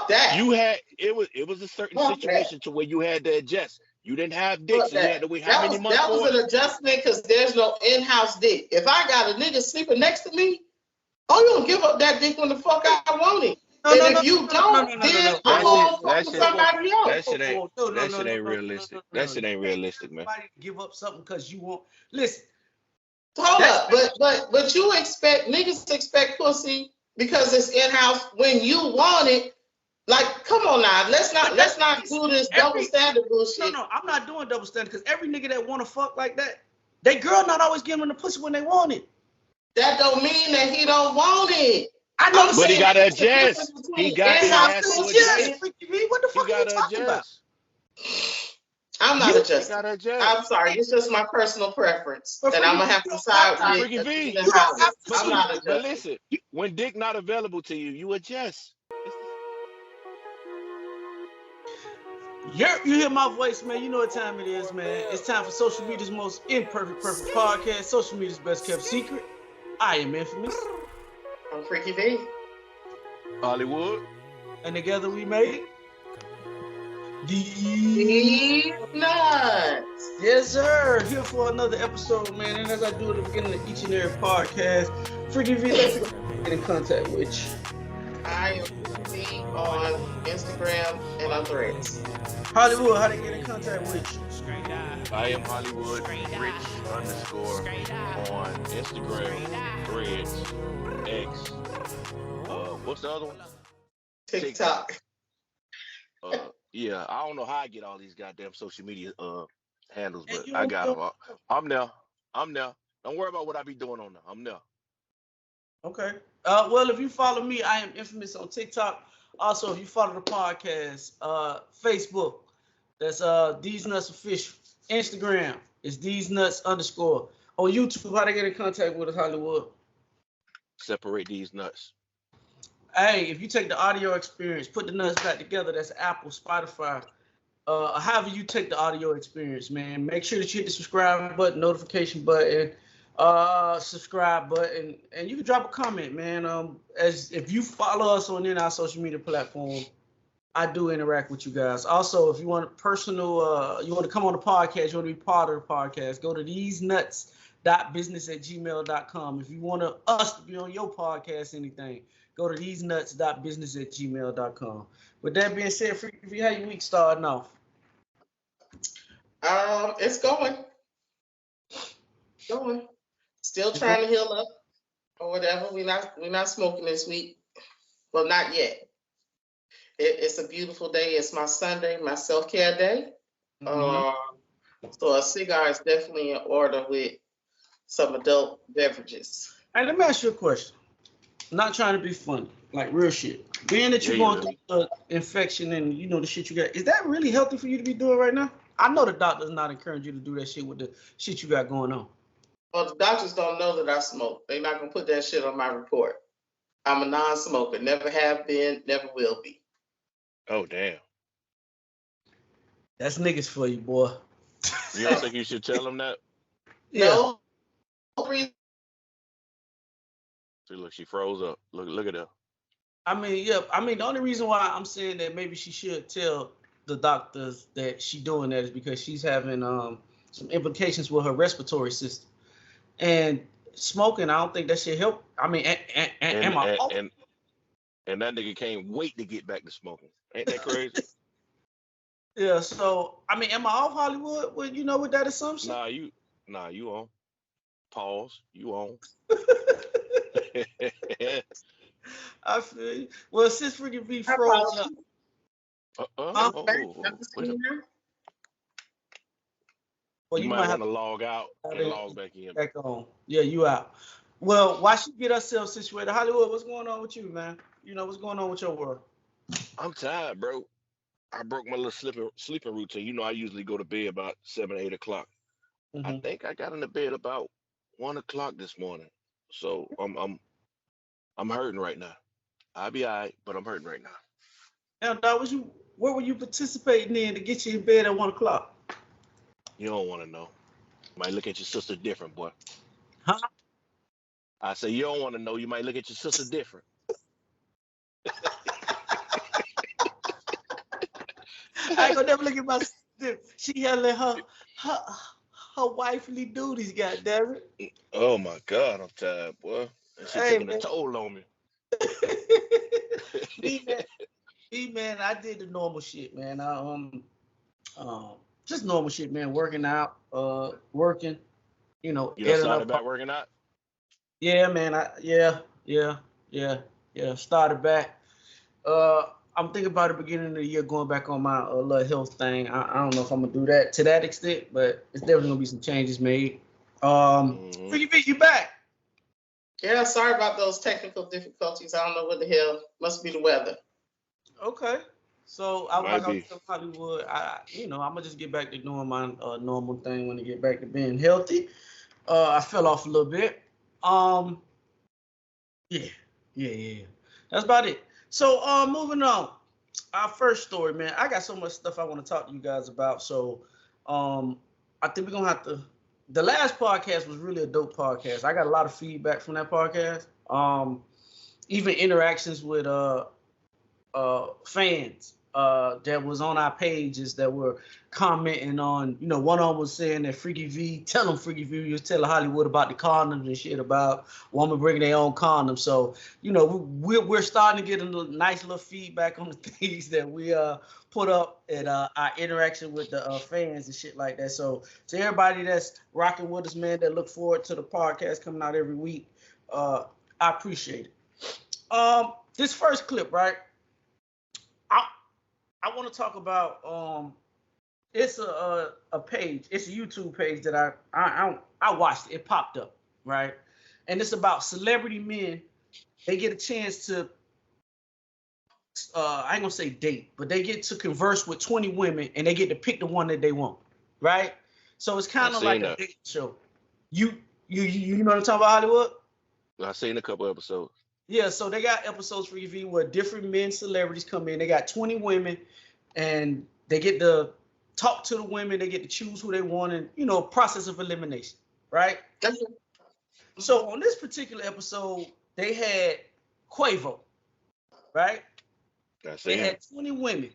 Fuck that. You had it was a certain situation to where you had to adjust. You didn't have dick, so you had to wait how many months that for was it? an adjustment because there's no in-house dick. If I got a nigga sleeping next to me, oh, you don't give up that dick when the fuck I want it. And if you don't, then I'm gonna fuck with somebody else. That shit ain't realistic. That shit ain't realistic, man. Give up something because you want. Listen. Hold up, but you expect niggas expect pussy because it's in-house when you want it. Like, come on now, let's not do this double standard bullshit. No, I'm not doing double standard because every nigga that want to fuck like that, they girl not always giving them the pussy when they want it. That don't mean that he don't want it. I know, but he gotta adjust. He got to adjust. What the fuck are you talking about? I'm not adjusting. I'm sorry, it's just my personal preference that I'm gonna have to side with. I'm not adjusting. But listen, when dick not available to you, you adjust. You hear my voice, man. You know what time it is, man. It's time for social media's most perfect podcast, social media's best kept secret. I am Infamous. I'm Freaky V. Hollywood. And together we made Theze Nutz. Yes, sir. Here for another episode, man. And as I do at the beginning of each and every podcast, Freaky V, let's get in contact with you. I am V on Instagram and on Threads. Hollywood, how to get in contact with you? I am Hollywood Rich _ on Instagram, Threads, X. What's the other one? TikTok. Yeah, I don't know how I get all these goddamn social media handles, but I got them all. I'm there. Don't worry about what I be doing on there. I'm there. Okay. Well, if you follow me, I am Infamous on TikTok. Also, if you follow the podcast, Facebook, that's Theze Nutz Official. Instagram is Theze Nutz _ On YouTube, how to get in contact with us, Hollywood? Separate these nuts. Hey, if you take the audio experience, put the nuts back together, that's Apple, Spotify, however you take the audio experience, man. Make sure that you hit the subscribe button, notification button, subscribe button, and you can drop a comment, man. As if you follow us on our social media platform, I do interact with you guys. Also, if you want personal, you want to come on the podcast, you want to be part of the podcast, go to thesenuts.business@gmail.com. If you want us to be on your podcast, anything, go to thesenuts.business@gmail.com. With that being said, Freaky, how your week starting off? It's going. Still trying to heal up or whatever. We're not smoking this week. Well, not yet. It's a beautiful day. It's my Sunday, my self-care day. So a cigar is definitely in order with some adult beverages. Hey, let me ask you a question. I'm not trying to be funny, like real shit. Being that you're going through the infection and you know the shit you got, is that really healthy for you to be doing right now? I know the doctor's not encouraging you to do that shit with the shit you got going on. Well, the doctors don't know that I smoke. They're not gonna put that shit on my report. I'm a non-smoker. Never have been, never will be. Oh, damn. That's niggas for you, boy. You don't think you should tell them that? No. See, look, she froze up. Look at her. I mean, the only reason why I'm saying that maybe she should tell the doctors that she's doing that is because she's having some implications with her respiratory system. And smoking, I don't think that should help. I mean, and that nigga can't wait to get back to smoking. Ain't that crazy? Yeah, so I mean, am I off, Hollywood? With with that assumption? Nah, you on. Pause. You on. I feel you. Well, since Freaky V froze up. Well, you might want to log out and log back in. Back on. Yeah, you out. Well, why she get herself situated? Hollywood, what's going on with you, man? What's going on with your world? I'm tired, bro. I broke my little sleeping routine. I usually go to bed about 7, 8 o'clock. Mm-hmm. I think I got into bed about 1 o'clock this morning. So I'm hurting right now. I'll be all right, but I'm hurting right now. Now, dog, what were you participating in to get you in bed at 1 o'clock? You don't want to know. You might look at your sister different, boy. Huh? I say you don't want to know. You might look at your sister different. I ain't gonna never look at my sister. She handling her wifely duties, goddammit. Oh my God, I'm tired, boy. And she Hey taking a man. toll on me. me man, me man, I did the normal shit, man. Um, just normal shit, man. Working out, working, You done editing started up. back working out? Yeah, man. Yeah. Started back. Uh, I'm thinking about the beginning of the year going back on my little health thing. I don't know if I'm gonna do that to that extent, but it's definitely gonna be some changes made. Freaky B, you back? Yeah, sorry about those technical difficulties. I don't know what the hell. Must be the weather. Okay. So I Might like I was be. telling Hollywood, I'm gonna just get back to doing my normal thing when I get back to being healthy. I fell off a little bit. Um, yeah. That's about it. So, moving on. Our first story, man. I got so much stuff I want to talk to you guys about. So, I think we're gonna have to. The last podcast was really a dope podcast. I got a lot of feedback from that podcast. Even interactions with fans that was on our pages that were commenting on, one of them was saying that Freaky V, tell them Freaky V, you was telling Hollywood about the condoms and shit about women bringing their own condoms. So, we're starting to get a nice little feedback on the things that we put up at our interaction with the fans and shit like that. So to everybody that's rocking with us, man, that look forward to the podcast coming out every week, I appreciate it. This first clip, right? I want to talk about it's a page, it's a YouTube page that I watched. It popped up, right? And it's about celebrity men. They get a chance to I ain't gonna say date, but they get to converse with 20 women and they get to pick the one that they want, right? So it's kind of like a date show. You know what I'm talking about, Hollywood? I've seen a couple episodes. Yeah, so they got episodes for review where different men celebrities come in. They got 20 women and they get to talk to the women, they get to choose who they want, and process of elimination, right? So on this particular episode, they had Quavo, right? They had 20 women.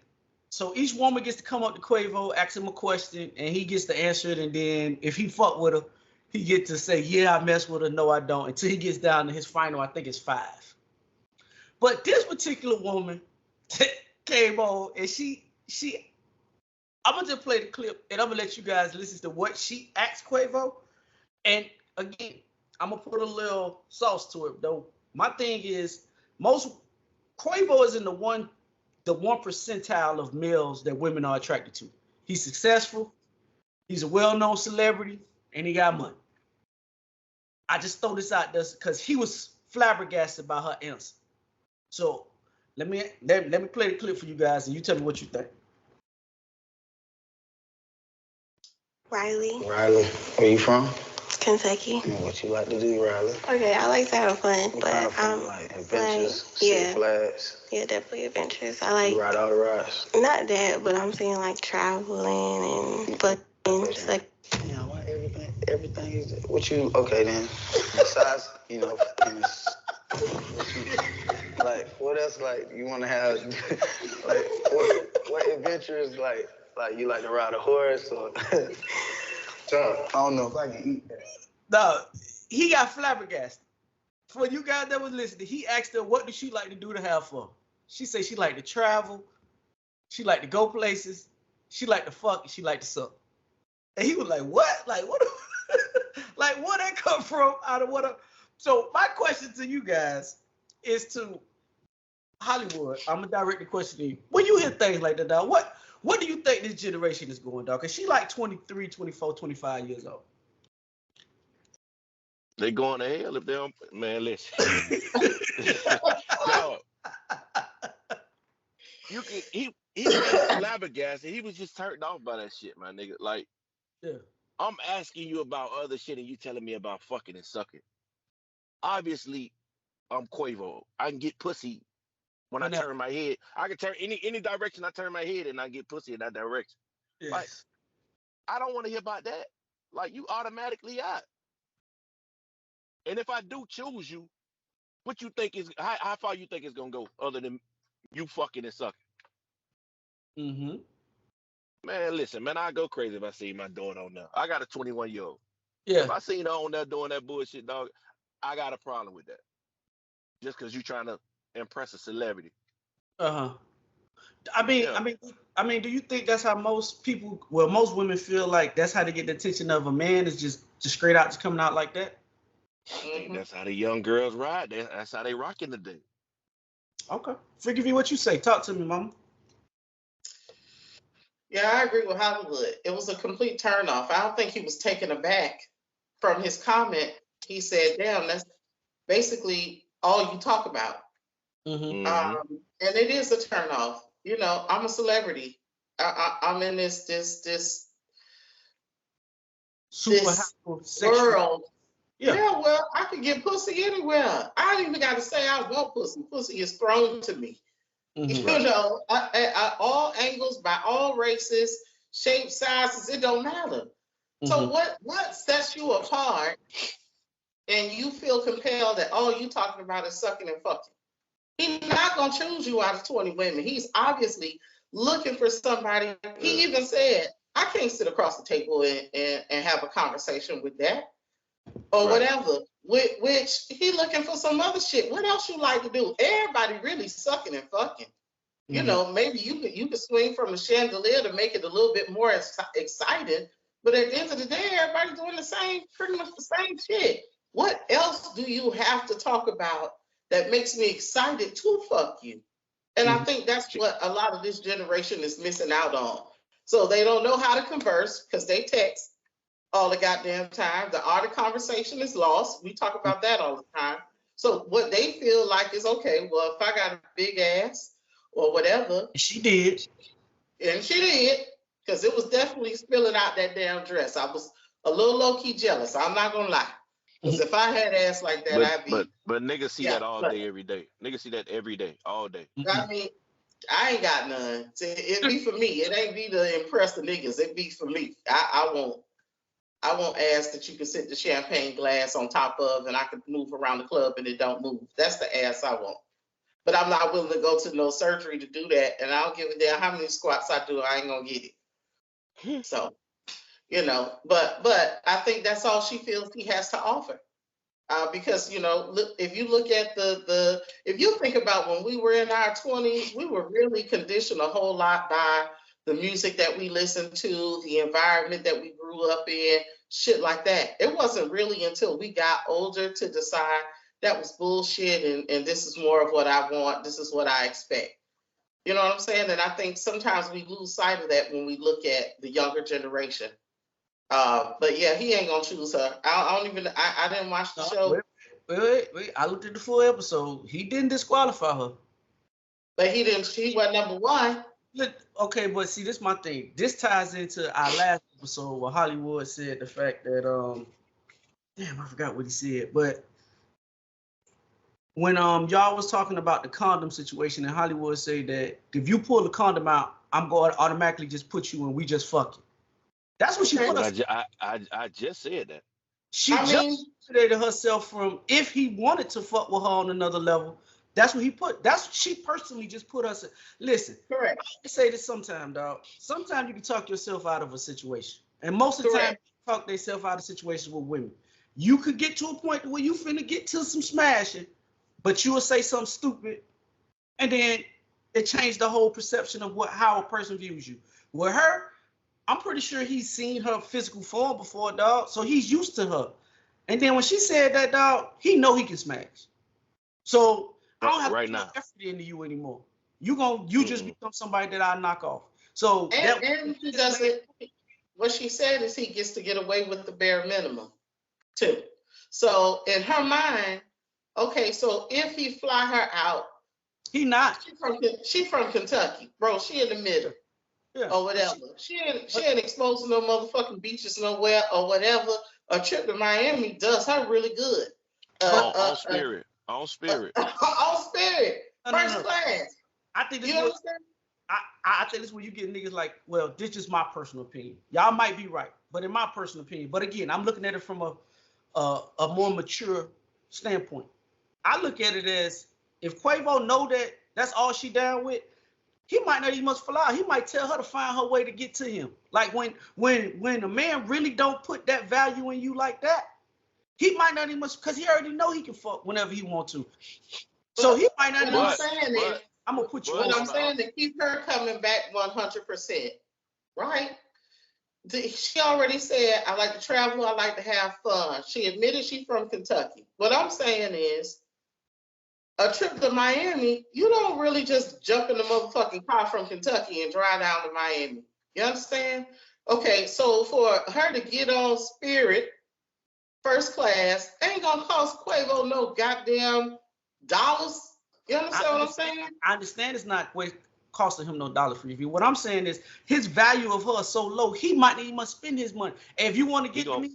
So each woman gets to come up to Quavo, ask him a question, and he gets to answer it. And then if he fuck with her, he gets to say, yeah, I mess with her, no, I don't, until he gets down to his final, I think it's 5. But this particular woman came on and she I'm gonna just play the clip and I'm gonna let you guys listen to what she asked Quavo. And again, I'm gonna put a little sauce to it though. My thing is Quavo is in the one percentile of males that women are attracted to. He's successful, he's a well-known celebrity, and he got money. I just throw this out there because he was flabbergasted by her answer. So let me play the clip for you guys and you tell me what you think. Riley. Riley, where you from? Kentucky. What you like to do, Riley? Okay, I like to have fun, What but kind of fun, like adventures, yeah, flags. Yeah, definitely adventures. I like You ride all the rides. Not that, but I'm saying like traveling and fucking stuff. Yeah, why everything is what you okay then. Besides, what you like what else like you wanna have like what adventures like you like to ride a horse or I don't know if I can eat that. No, he got flabbergasted. For you guys that was listening, he asked her what does she like to do to have fun. She said she like to travel, she like to go places, she like to fuck, and she like to suck. And he was like, what? Like, what? Like, where that come from? Out of what? So my question to you guys is to Hollywood. I'm gonna direct the question to you. When you hear things like that, dog, what do you think this generation is going, dog? Because she like 23, 24, 25 years old. They going to hell if they don't. Man, listen. Dog. He wasn't flabbergasted. He was just turned off by that shit, my nigga. Like, yeah. I'm asking you about other shit and you telling me about fucking and sucking. Obviously, I'm Quavo. I can get pussy when I turn my head. I can turn any direction I turn my head and I get pussy in that direction. Yes. Like, I don't want to hear about that. Like, you automatically out. And if I do choose you, what you think is how far you think it's gonna go other than you fucking and sucking? Mm-hmm. Man, listen, man, I go crazy if I see my daughter on there. I got a 21-year-old. Yeah. If I seen her on there doing that bullshit, dog, I got a problem with that. Just because you trying to impress a celebrity. Uh-huh. I mean, do you think that's how most people, well, most women feel like that's how they get the attention of a man, is just straight out, just coming out like that? I think that's how the young girls ride. That's how they rocking today. Okay. Forgive me what you say. Talk to me, mama. Yeah, I agree with Hollywood. It was a complete turnoff. I don't think he was taken aback from his comment. He said, damn, that's basically all you talk about. Mm-hmm. And it is a turnoff. You know, I'm a celebrity. I'm in this world. Yeah, well, I could get pussy anywhere. I don't even got to say I want pussy. Pussy is thrown to me. Mm-hmm. You know, all angles, by all races, shapes, sizes, it don't matter. Mm-hmm. So what sets you apart and you feel compelled that all you talking about is sucking and fucking? He's not going to choose you out of 20 women. He's obviously looking for somebody. He even said, I can't sit across the table and have a conversation with that or whatever, which he looking for some other shit. What else you like to do? Everybody really sucking and fucking. Mm-hmm. You know, maybe you could swing from the chandelier to make it a little bit more exciting. But at the end of the day, everybody's doing pretty much the same shit. What else do you have to talk about that makes me excited to fuck you? And I think that's what a lot of this generation is missing out on. So they don't know how to converse because they text all the goddamn time. The art of conversation is lost. We talk about that all the time. So what they feel like is, okay, well, if I got a big ass or whatever. She did. And she did, because it was definitely spilling out that damn dress. I was a little low-key jealous. I'm not going to lie. Because if I had ass like that, I'd be. But niggas see that all day, every day. Niggas see that every day, all day. I mean, I ain't got none. It be for me. It ain't be to impress the niggas. It be for me. I won't ass that you can sit the champagne glass on top of and I can move around the club and it don't move. That's the ass I want. But I'm not willing to go to no surgery to do that. And I don't give a damn how many squats I do. I ain't going to get it. So. You know, but I think that's all she feels he has to offer. Because, you know, look, if you look at if you think about when we were in our 20s, we were really conditioned a whole lot by the music that we listened to, the environment that we grew up in, shit like that. It wasn't really until we got older to decide that was bullshit and this is more of what I want, this is what I expect. You know what I'm saying? And I think sometimes we lose sight of that when we look at the younger generation. But yeah, he ain't gonna choose her. I didn't watch the show. Wait. I looked at the full episode. He didn't disqualify her. But he wasn't number one. Okay, but see, this is my thing. This ties into our last episode where Hollywood said the fact that damn, I forgot what he said, but when y'all was talking about the condom situation, and Hollywood said that if you pull the condom out, I'm going to automatically just put you in, we just fucking. That's what she put us. I just said that. She just separated herself from, if he wanted to fuck with her on another level, that's what he put. She personally just put us in. Listen, correct. I say this sometime, dog. Sometimes you can talk yourself out of a situation. And most of the time, you talk themselves out of situations with women. You could get to a point where you finna get to some smashing, but you will say something stupid, and then it changed the whole perception of how a person views you. With her, I'm pretty sure he's seen her physical form before, dog. So he's used to her. And then when she said that, dog, he know he can smash. So I don't have to put effort into you anymore. You just become somebody that I knock off. So and he doesn't. What she said is he gets to get away with the bare minimum, too. So in her mind, okay, so if he fly her out, he not. She from Kentucky, bro. She in the middle. Yeah. Or whatever. She ain't exposed to no motherfucking beaches nowhere or whatever. A trip to Miami does her really good. On spirit. First No. class. I think this I think this is where you get niggas like, well, this is my personal opinion. Y'all might be right, but in my personal opinion. But again, I'm looking at it from a more mature standpoint. I look at it as, if Quavo know that that's all she down with, he might not even must fly. He might tell her to find her way to get to him. Like when a man really don't put that value in you like that, he might not even must, because he already know he can fuck whenever he want to. So he might not. What I'm saying is, I'm gonna put you. What I'm saying to keep her coming back 100%, right? She already said, I like to travel, I like to have fun. She admitted she's from Kentucky. What I'm saying is, a trip to Miami, you don't really just jump in the motherfucking car from Kentucky and drive down to Miami. You understand? Okay, so for her to get on Spirit first class, ain't gonna cost Quavo no goddamn dollars. You understand what I'm saying? I understand it's not costing him no dollar for you. What I'm saying is his value of her is so low, he might not even spend his money. And if you want to get to me,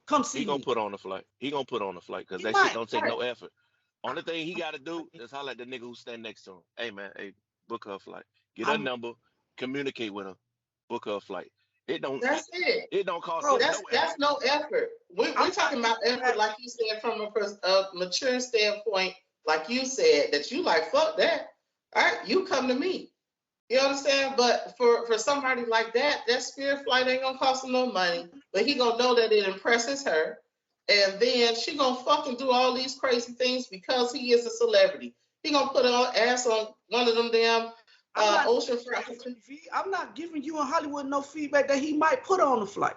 come see me. He gonna put on the flight. He gonna put on the flight because that shit don't take no effort. Only thing he gotta do is holler at the nigga who stand next to him. Hey man, hey, book her a flight. Get her number, communicate with her, book her a flight. It don't. That's it. It don't cost. Bro, that's no effort. We're talking about effort, like you said, from a mature standpoint, like you said, that you like, fuck that. All right, you come to me. You understand? But for somebody like that Spirit flight ain't gonna cost him no money, but he gonna know that it impresses her. And then she gonna fucking do all these crazy things because he is a celebrity. He gonna put her ass on one of them damn ocean front. I'm not giving you in Hollywood no feedback that he might put on the flight.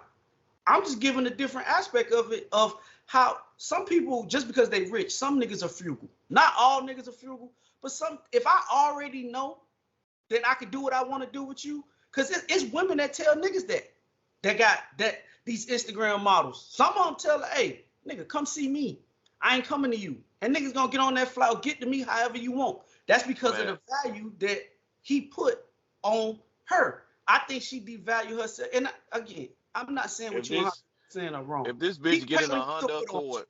I'm just giving a different aspect of it, of how some people, just because they rich, some niggas are frugal. Not all niggas are frugal, but some, if I already know that I can do what I want to do with you, because it's women that tell niggas that got these Instagram models. Some of them tell her, hey, nigga, come see me. I ain't coming to you. And niggas gonna get on that flight or get to me however you want. That's because of the value that he put on her. I think she devalued herself. And again, I'm not saying what you're saying are wrong. If this bitch get in a Honda Accord,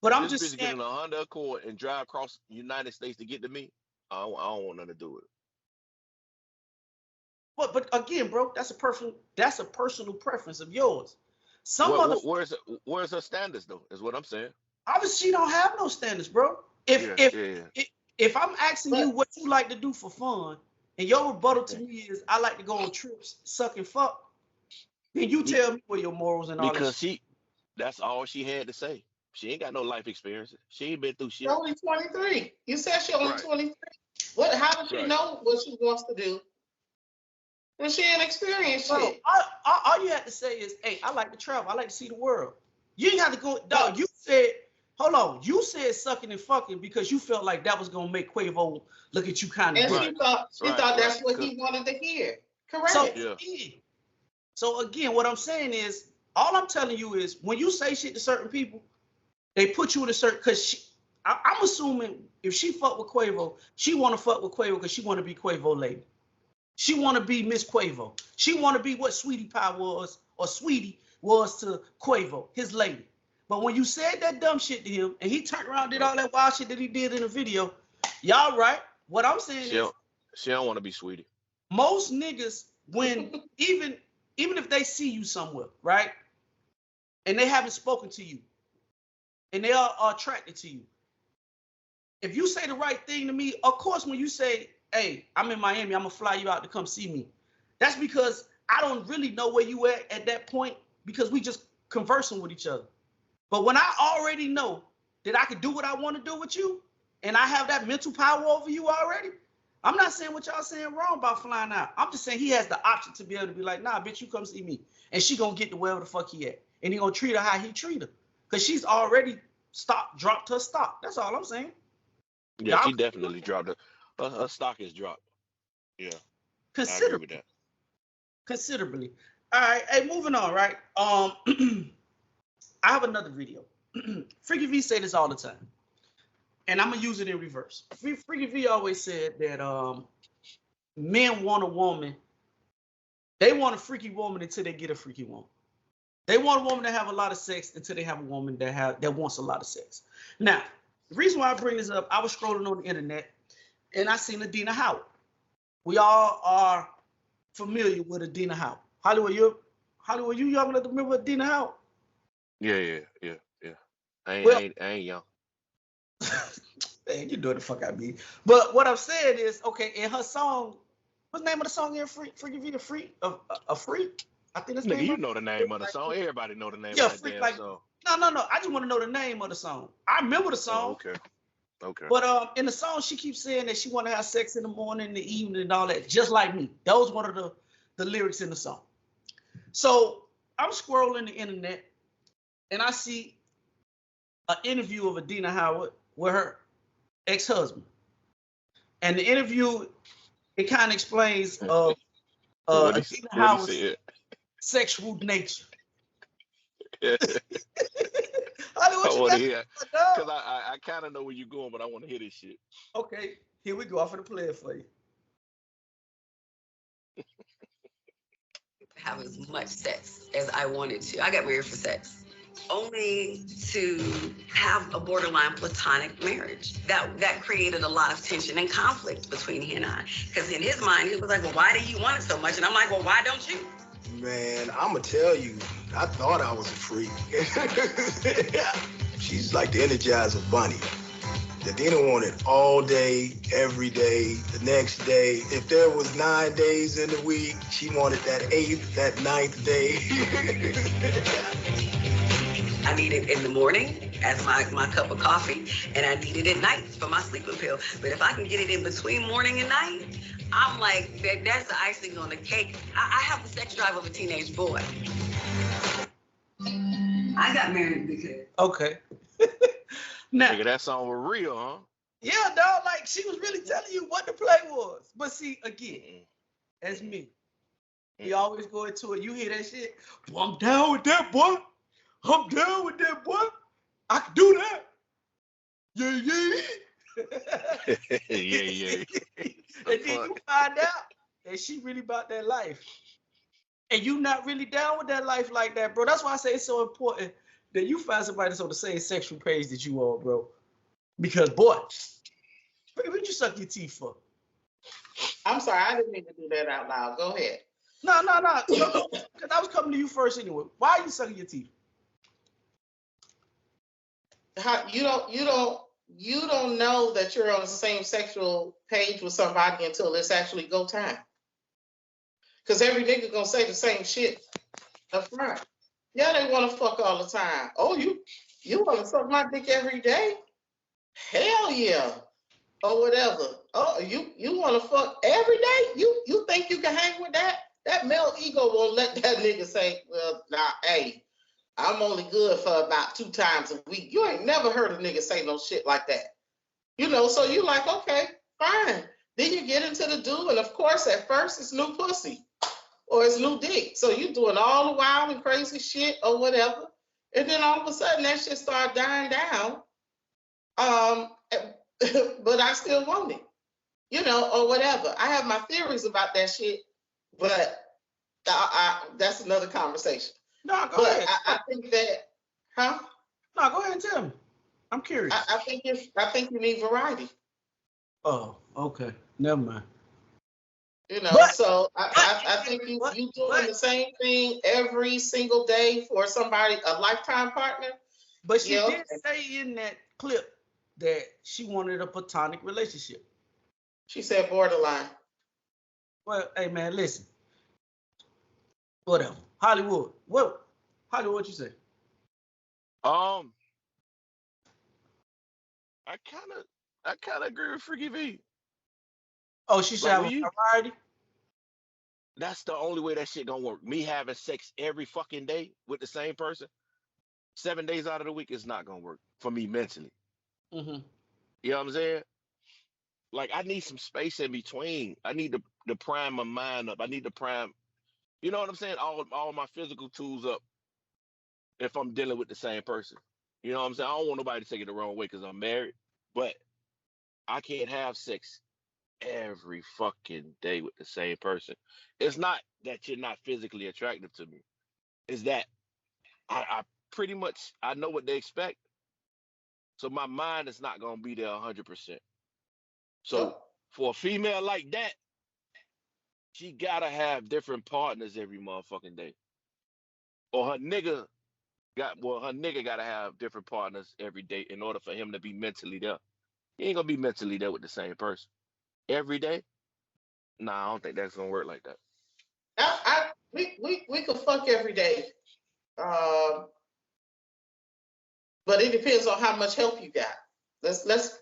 but I'm just saying, get in a Honda Accord and drive across the United States to get to me, I don't want nothing to do with it. But again, bro, that's a personal preference of yours. Where's her standards though? Is what I'm saying. Obviously, she don't have no standards, bro. If I'm asking you what you like to do for fun, and your rebuttal to me is I like to go on trips, suck and fuck, then you tell me what your morals and all that. Because that's all she had to say. She ain't got no life experience. She ain't been through shit. She's only 23. You said she only 23. How does she know what she wants to do when she ain't experienced shit? All you have to say is, hey, I like to travel. I like to see the world. You ain't have to go, dog. You said, hold on. You said sucking and fucking because you felt like that was gonna make Quavo look at you kind of. And she thought that's what he wanted to hear. Correct. So again, what I'm saying is, all I'm telling you is, when you say shit to certain people, they put you in a certain, because I'm assuming if she fuck with Quavo, she want to fuck with Quavo because she want to be Quavo lady. She want to be Miss Quavo. She want to be what Sweetie Pie was, or Sweetie was to Quavo, his lady. But when you said that dumb shit to him, and he turned around and did all that wild shit that he did in the video, y'all right. What I'm saying is, she don't want to be Sweetie. Most niggas, when even if they see you somewhere, right, and they haven't spoken to you, and they are attracted to you, if you say the right thing to me, of course, when you say, hey, I'm in Miami, I'm gonna fly you out to come see me, that's because I don't really know where you at that point, because we just conversing with each other. But when I already know that I can do what I want to do with you, and I have that mental power over you already, I'm not saying what y'all saying wrong about flying out. I'm just saying he has the option to be able to be like, nah, bitch, you come see me. And she gonna get to wherever the fuck he at. And he gonna treat her how he treat her. Because she's already dropped her stock. That's all I'm saying. Yeah, she definitely dropped it. Her stock is dropped. Yeah. Considerably. I agree with that. Considerably. All right, hey, moving on, right? I have another video. Freaky V say this all the time. And I'm gonna use it in reverse. Freaky V always said that men want a woman. They want a freaky woman until they get a freaky woman. They want a woman to have a lot of sex until they have a woman that wants a lot of sex. Now, the reason why I bring this up, I was scrolling on the internet and I seen Adina Howard. We all are familiar with Adina Howard. Hollywood, you young enough to remember Adina Howard? Yeah. I ain't young. Man, you know the fuck I mean. But what I'm saying is, okay, in her song, What's the name of the song here? Forgive you, a freak. I think that's the Nigga, name you of it. know the name of the song. Everybody know the name Yeah, of that freak damn like. song. No. I just want to know the name of the song. I remember the song. Oh, okay. Okay. But in the song, she keeps saying that she want to have sex in the morning, in the evening, and all that, just like me. That was one of the lyrics in the song. So I'm scrolling the internet, and I see an interview of Adina Howard with her ex-husband, and the interview it kind of explains what Adina he Howard's said. sexual nature. I Hollywood, you want to got hear, because I kind of know where you're going, but I want to hear this shit. Okay, here we go. I'm gonna play it for you. Have as much sex as I wanted to. I got married for sex, only to have a borderline platonic marriage. That created a lot of tension and conflict between he and I. Because in his mind, he was like, well, why do you want it so much? And I'm like, well, why don't you? Man, I'm going to tell you, I thought I was a freak. She's like the Energizer Bunny. The Dina wanted all day, every day, the next day. If there was 9 days in the week, she wanted that 8th, that 9th day. I need it in the morning as my cup of coffee, and I need it at night for my sleeping pill. But if I can get it in between morning and night, I'm like, that's the icing on the cake. I have the sex drive of a teenage boy. I got married because... Okay. Now, Nigga, that song was real, huh? yeah, dog, like she was really telling you what the play was. But see, again, that's me. You always go into it. You hear that shit. Well, I'm down with that, boy. I'm down with that, boy. I can do that. Yeah. Yeah. And then you find out that she really about that life. And you not really down with that life like that, bro. That's why I say it's so important that you find somebody that's on the same sexual page that you are, bro. Because, boy, what you suck your teeth for? I'm sorry, I didn't mean to do that out loud. Go ahead. No. Because I was coming to you first anyway. Why are you sucking your teeth? You don't know that you're on the same sexual page with somebody until it's actually go time. Because every nigga gonna say the same shit up front. Yeah, they want to fuck all the time. Oh, you want to suck my dick every day? Hell yeah. Or whatever. Oh, you want to fuck every day? You think you can hang with that? That male ego won't let that nigga say, well, nah, hey, I'm only good for about 2 times a week. You ain't never heard a nigga say no shit like that. So you like, okay, fine. Then you get into the do, and of course, at first, it's new pussy or it's new dick. So you doing all the wild and crazy shit or whatever. And then all of a sudden, that shit start dying down. But I still want it, or whatever. I have my theories about that shit, but that's another conversation. No, go ahead. I think that, huh? No, go ahead and tell me. I'm curious. I think you need variety. Oh, okay. Never mind. So I think you doing the same thing every single day for somebody, a lifetime partner. But she did say in that clip that she wanted a platonic relationship. She said borderline. Well, hey man, listen. Whatever. Hollywood. What you say? I kind of agree with Freaky V. Oh, she should have a variety? That's the only way that shit gonna work. Me having sex every fucking day with the same person, 7 days out of the week, is not gonna work for me mentally. Mm-hmm. You know what I'm saying? Like, I need some space in between. I need to prime my mind up. I need to prime, you know what I'm saying? All my physical tools up if I'm dealing with the same person. You know what I'm saying? I don't want nobody to take it the wrong way because I'm married, but I can't have sex every fucking day with the same person. It's not that you're not physically attractive to me. It's that I pretty much, I know what they expect. So my mind is not going to be there 100%. So for a female like that, she got to have different partners every motherfucking day. Or her nigga got to have different partners every day in order for him to be mentally there. He ain't going to be mentally there with the same person every day. Nah, I don't think that's gonna work like that. We could fuck every day. But it depends on how much help you got. Let's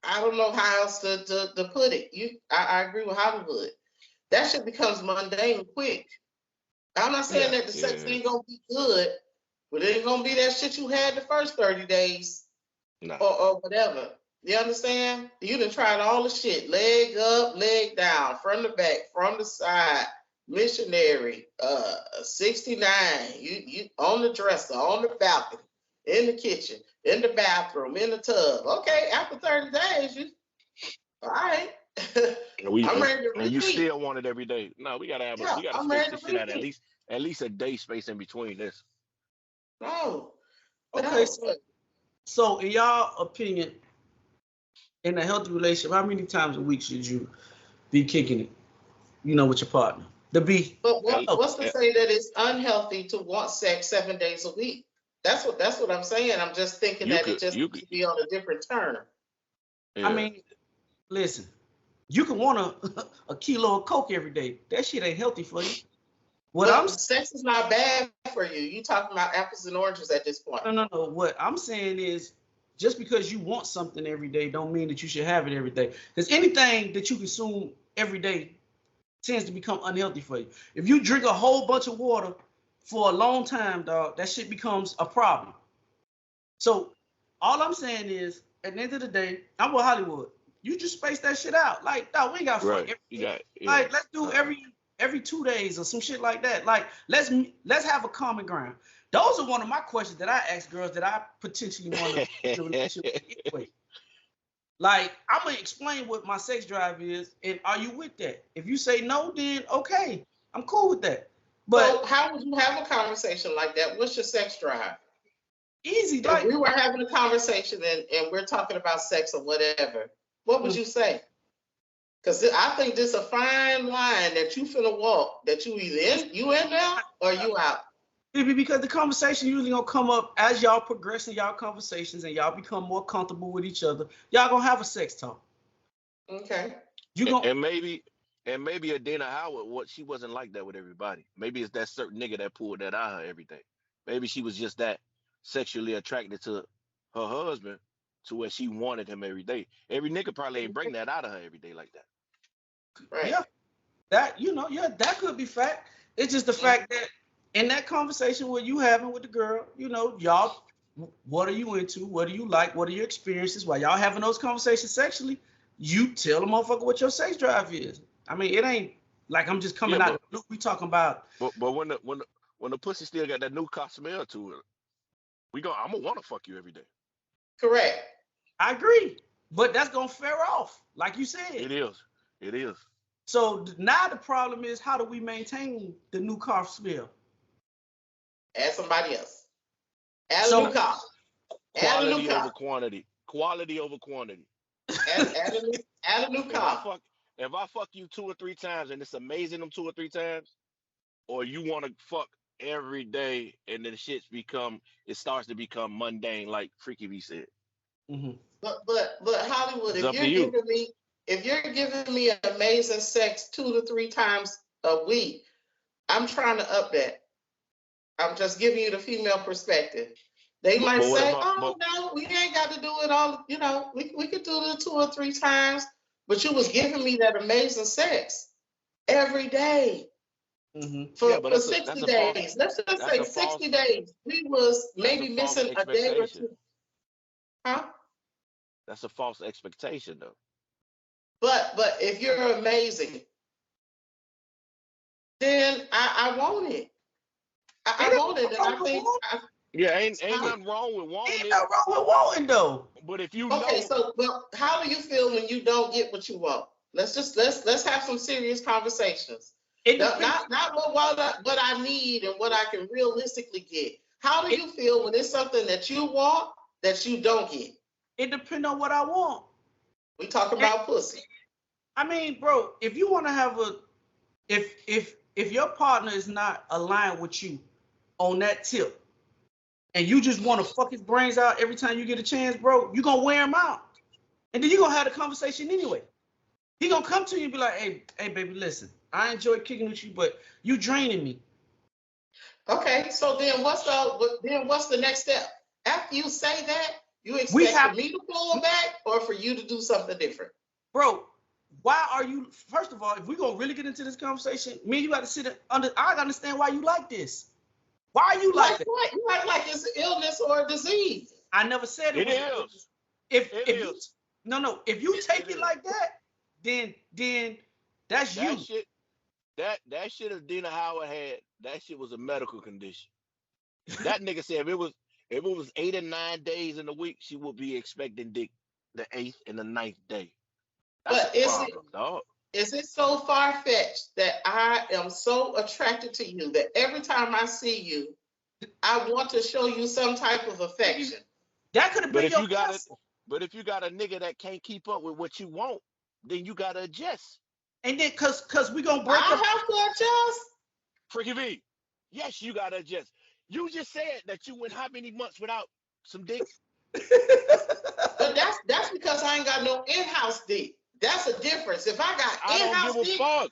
I don't know how else to put it. I agree with Hollywood. That shit becomes mundane quick. I'm not saying that the sex ain't gonna be good, but it ain't gonna be that shit you had the first 30 days or whatever. You understand? You done tried all the shit. Leg up, leg down, from the back, from the side, missionary, 69, you on the dresser, on the balcony, in the kitchen, in the bathroom, in the tub. Okay, after 30 days, you all right. I'm ready to repeat. And you still want it every day. No, we gotta space this shit out at least a day space in between this. No. Okay, so in y'all opinion, in a healthy relationship, how many times a week should you be kicking it, with your partner? But what's to say that it's unhealthy to want sex 7 days a week? That's what I'm saying. I'm just thinking that it just needs to be on a different turn. Yeah. I mean, listen, you can want a kilo of Coke every day. That shit ain't healthy for you. Sex is not bad for you. You talking about apples and oranges at this point. No. What I'm saying is, just because you want something every day don't mean that you should have it every day. Because anything that you consume every day tends to become unhealthy for you. If you drink a whole bunch of water for a long time, dog, that shit becomes a problem. So all I'm saying is, at the end of the day, I'm with Hollywood. You just space that shit out. Like, dog, we ain't got to fuck every day. Like, let's do every 2 days or some shit like that. Like, let's have a common ground. Those are one of my questions that I ask girls that I potentially want to be in a relationship with anyway. Like, I'm going to explain what my sex drive is, and are you with that? If you say no, then okay, I'm cool with that. But so how would you have a conversation like that? What's your sex drive? Easy. If we were having a conversation and we're talking about sex or whatever, what would you say? Because I think there's a fine line that you finna walk, that you either in now or you out. Because the conversation usually gonna come up as y'all progress in y'all conversations and y'all become more comfortable with each other. Y'all gonna have a sex talk. Okay. And maybe Adina Howard, she wasn't like that with everybody. Maybe it's that certain nigga that pulled that out of her every day. Maybe she was just that sexually attracted to her husband to where she wanted him every day. Every nigga probably ain't bring that out of her every day like that. Right. Yeah. That could be fact. It's just the fact that in that conversation what you having with the girl, y'all, what are you into? What do you like? What are your experiences? While y'all having those conversations sexually, you tell the motherfucker what your sex drive is. I mean, it ain't like I'm just coming out of the blue. We talking about. But when the pussy still got that new car smell to it, I'm gonna want to fuck you every day. Correct. I agree, but that's gonna fare off, like you said. It is. So now the problem is, how do we maintain the new car smell? Add somebody else. Add a new car. Quality over quantity. Quality over quantity. Add a new car. If I fuck you 2 or 3 times and it's amazing them 2 or 3 times, or you want to fuck every day and then it starts to become mundane, like Freaky V said. Mm-hmm. But Hollywood, if you're giving me amazing sex 2 to 3 times a week, I'm trying to up that. I'm just giving you the female perspective. They might say, no, we ain't got to do it all. We could do it 2 or 3 times, but you was giving me that amazing sex every day. Mm-hmm. For 60 days. Let's just say 60 days. We was maybe missing a day or 2. Huh? That's a false expectation, though. But if you're amazing, then I want it. I want it, and I think. Ain't nothing wrong with wanting it. Ain't nothing wrong with wanting, though. But if you how do you feel when you don't get what you want? Let's have some serious conversations. Not what I need and what I can realistically get. How do you feel when it's something that you want that you don't get? It depends on what I want. We talk about pussy. I mean, bro, if you want to have if your partner is not aligned with you on that tip, and you just want to fuck his brains out every time you get a chance, bro, you're gonna wear him out, and then you're gonna have the conversation anyway. He gonna come to you and be like, hey, baby, listen, I enjoy kicking with you, but you draining me. Okay, so then what's the next step? After you say that, you expect for me to pull back or for you to do something different? Bro, why are you, first of all, if we're gonna really get into this conversation, me and you gotta sit under, I gotta understand why you like this. Why are you like that? What? You act like it's an illness or a disease. I never said it was an illness. If you take it like that, then that's you. Shit, that shit if Dina Howard had, that shit was a medical condition. That nigga said if it was 8 and 9 days in a week, she would be expecting dick the 8th and the 9th day. That's but a problem, dog. Is it so far-fetched that I am so attracted to you that every time I see you, I want to show you some type of affection? That could have been your But if you got a nigga that can't keep up with what you want, then you gotta adjust. And then cause we gonna break up. I have to adjust. Freaky V, yes, you gotta adjust. You just said that you went how many months without some dick? But that's because I ain't got no in-house dick. That's a difference. If I got in-house dick, fuck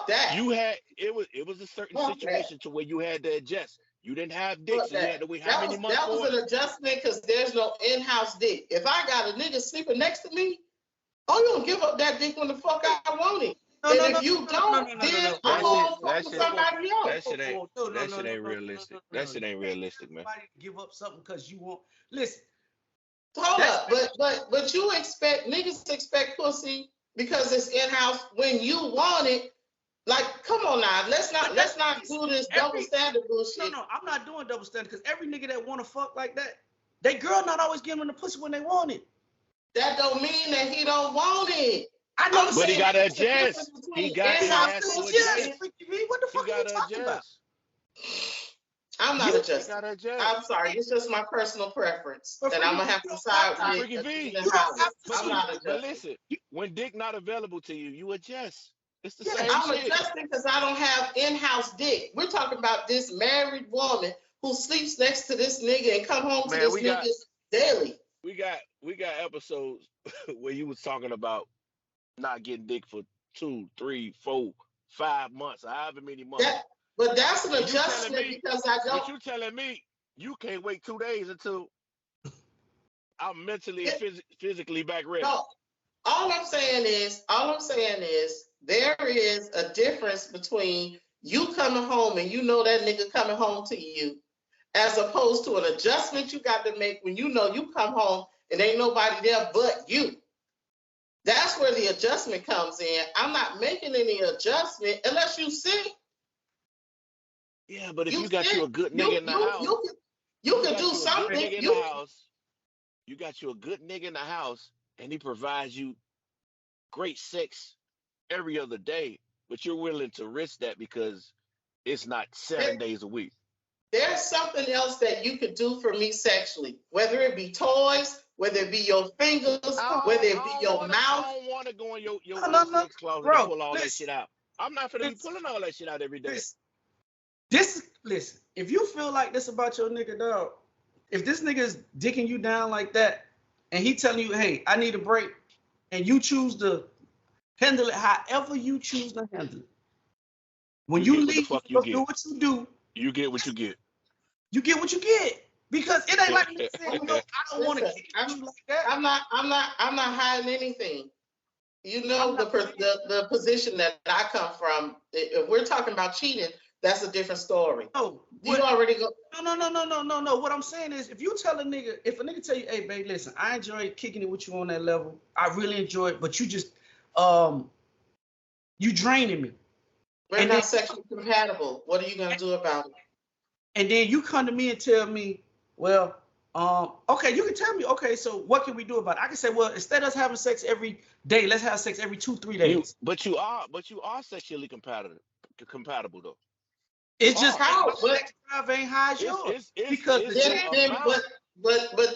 that. It was a certain situation to where you had to adjust. You didn't have dick, so you had to wait how many months? That was an adjustment because there's no in-house dick. If I got a nigga sleeping next to me, you don't give up that dick when the fuck I want it. If you don't, then I'm gonna fuck with somebody else. That shit ain't realistic. That shit ain't realistic, man. Give up something because you want. Listen. Hold up, but you expect niggas to expect pussy because it's in-house when you want it. Like, come on now, let's not do this double standard bullshit. No, I'm not doing double standard because every nigga that want to fuck like that, they girl not always giving them the pussy when they want it. That don't mean that he don't want it. I know, but he gotta adjust. He got to adjust. What the fuck are you talking about? I'm not adjusting. I'm sorry, it's just my personal preference, and I'm gonna have to side with I'm not adjusting. But listen, when dick not available to you, you adjust. It's the same I'm shit. adjusting because I don't have in-house dick. We're talking about this married woman who sleeps next to this nigga and come home to this nigga daily. We got episodes where you was talking about not getting dick for 2, 3, 4, 5 months, however many months. But that's an adjustment because I don't. But you telling me you can't wait 2 days until I'm mentally and physically back ready. No, all I'm saying is there is a difference between you coming home and you know that nigga coming home to you, as opposed to an adjustment you got to make when you know you come home and ain't nobody there but you. That's where the adjustment comes in. I'm not making any adjustment unless you sick. Yeah, but if you got you a good nigga in the house, you can do something. You got you a good nigga in the house, and he provides you great sex every other day, but you're willing to risk that because it's not 7 days a week. There's something else that you could do for me sexually, whether it be toys, whether it be your fingers, whether it be your mouth. I don't want to go in your sex closet and pull all that shit out. I'm not gonna be pulling all that shit out every day. Listen, if you feel like this about your nigga, dog, if this nigga is dicking you down like that, and he telling you, hey, I need a break, and you choose to handle it however you choose to handle it. When you leave, you do what you do. You get what you get. You get what you get. Because it ain't like me saying, I don't want to kick you like that. I'm not hiding anything. You know the position that I come from. If we're talking about cheating, that's a different story. No, you already go. No. What I'm saying is, if you tell a nigga, if a nigga tell you, hey, babe, listen, I enjoy kicking it with you on that level. I really enjoy it, but you just, you draining me. We're not sexually compatible. What are you gonna do about it? And then you come to me and tell me, well, okay, you can tell me, okay, so what can we do about it? I can say, well, instead of us having sex every day, let's have sex every 2-3 days. But you are sexually compatible though. It's just how sex drive ain't high as yours. But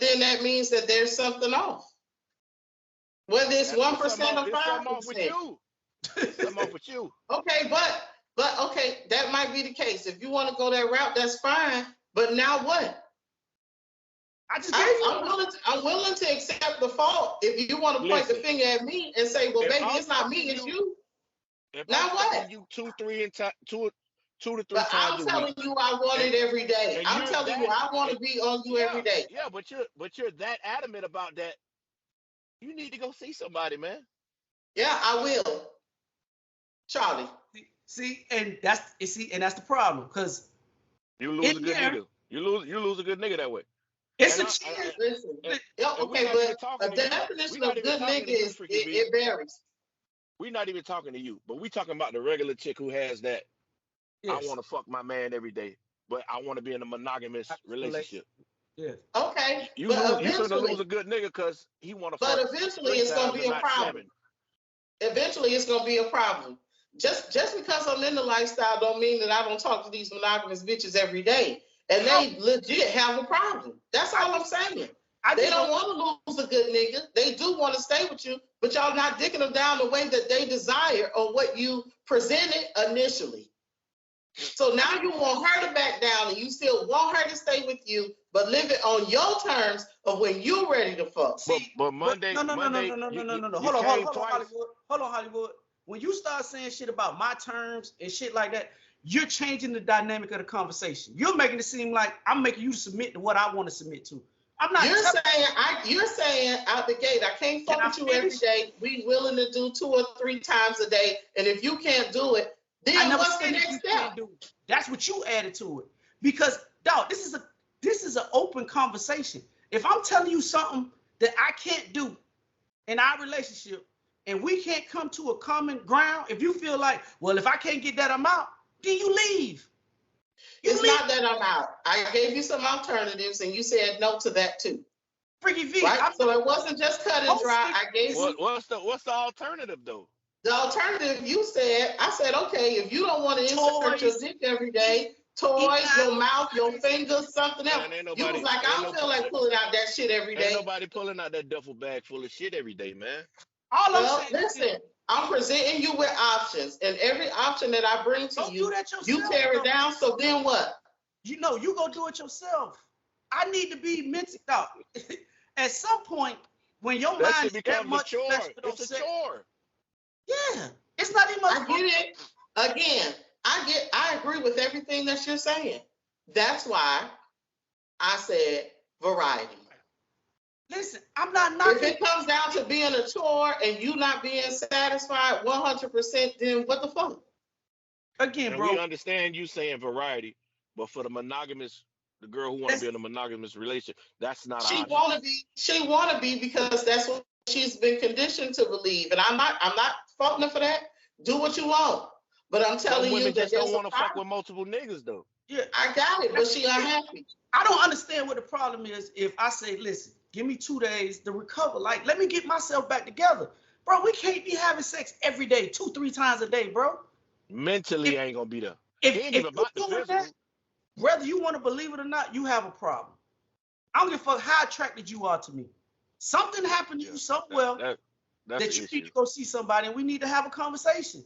then that means that there's something off. Whether it's 1% or 5%. Something off with you. Okay, but okay, that might be the case. If you want to go that route, that's fine. But now what? I just gave you. I'm willing to accept the fault if you want to point the finger at me and say, well, baby, it's not me, it's you. Now what? You 2 to 3 But times I'm a telling week. you, I want it every day. And I'm telling you, I want to be on you every day. Yeah, but you're that adamant about that. You need to go see somebody, man. Yeah, I will, Charlie. See, and that's the problem, because you lose a good nigga. You lose a good nigga that way. It's a chance. Listen, okay, but a definition of good nigga is it varies. We're not even talking to you, but we talking about the regular chick who has that. Yes. I want to fuck my man every day, but I want to be in a monogamous relationship. Yeah. Okay. You finna lose a good nigga because he want to fuck. But eventually it's gonna be a problem. Eventually it's gonna be a problem. Just because I'm in the lifestyle don't mean that I don't talk to these monogamous bitches every day. And they legit have a problem. That's all I'm saying. They don't want to lose a good nigga. They do want to stay with you, but y'all not dicking them down the way that they desire or what you presented initially. So now you want her to back down and you still want her to stay with you, but live it on your terms of when you're ready to fuck. But Monday, no. Hold on, Hollywood. When you start saying shit about my terms and shit like that, you're changing the dynamic of the conversation. You're making it seem like I'm making you submit to what I want to submit to. I'm not. You're saying out the gate, I can't fuck with you every day. We willing to do 2 or 3 times a day, and if you can't do it, then what's the next step? That's what you added to it. Because dog, this is an open conversation. If I'm telling you something that I can't do in our relationship, and we can't come to a common ground, if you feel like, well, if I can't get that, I'm out, then you leave. Not that I'm out. I gave you some alternatives, and you said no to that too. Freaky V. Right? So it wasn't just cut and dry. I gave you. What's the alternative though? The alternative I said, okay, if you don't want to insert your dick every day, toys, your mouth, your fingers, something else. You was like, I don't feel like pulling out that shit every day. Ain't nobody pulling out that duffel bag full of shit every day, man. Listen, I'm presenting you with options, and every option that I bring to you, you tear it down. So then what? You go do it yourself. I need to be mentally out. At some point, when your mind becomes a chore, it's a chore. Yeah, it's not even. I get it. Again, I agree with everything that you're saying. That's why I said variety. Listen, I'm not knocking. If it comes down to being a chore and you not being satisfied 100%, then what the fuck? Again, bro. We understand you saying variety, but for the girl who want to be in a monogamous relationship, that's not. She want to be because that's what she's been conditioned to believe, and I'm not faulting her for that. Do what you want, but I'm telling you that just don't want to fuck with multiple niggas though. Yeah, I got it, but she unhappy. I don't understand what the problem is. If I say, listen, give me 2 days to recover, like let me get myself back together, bro. We can't be having sex every day, 2-3 times a day, bro. Mentally, I ain't gonna be there. If you're doing that, whether you want to believe it or not, you have a problem. I don't give a fuck how attracted you are to me. Something happened to you somewhere that you need to go see somebody, and we need to have a conversation.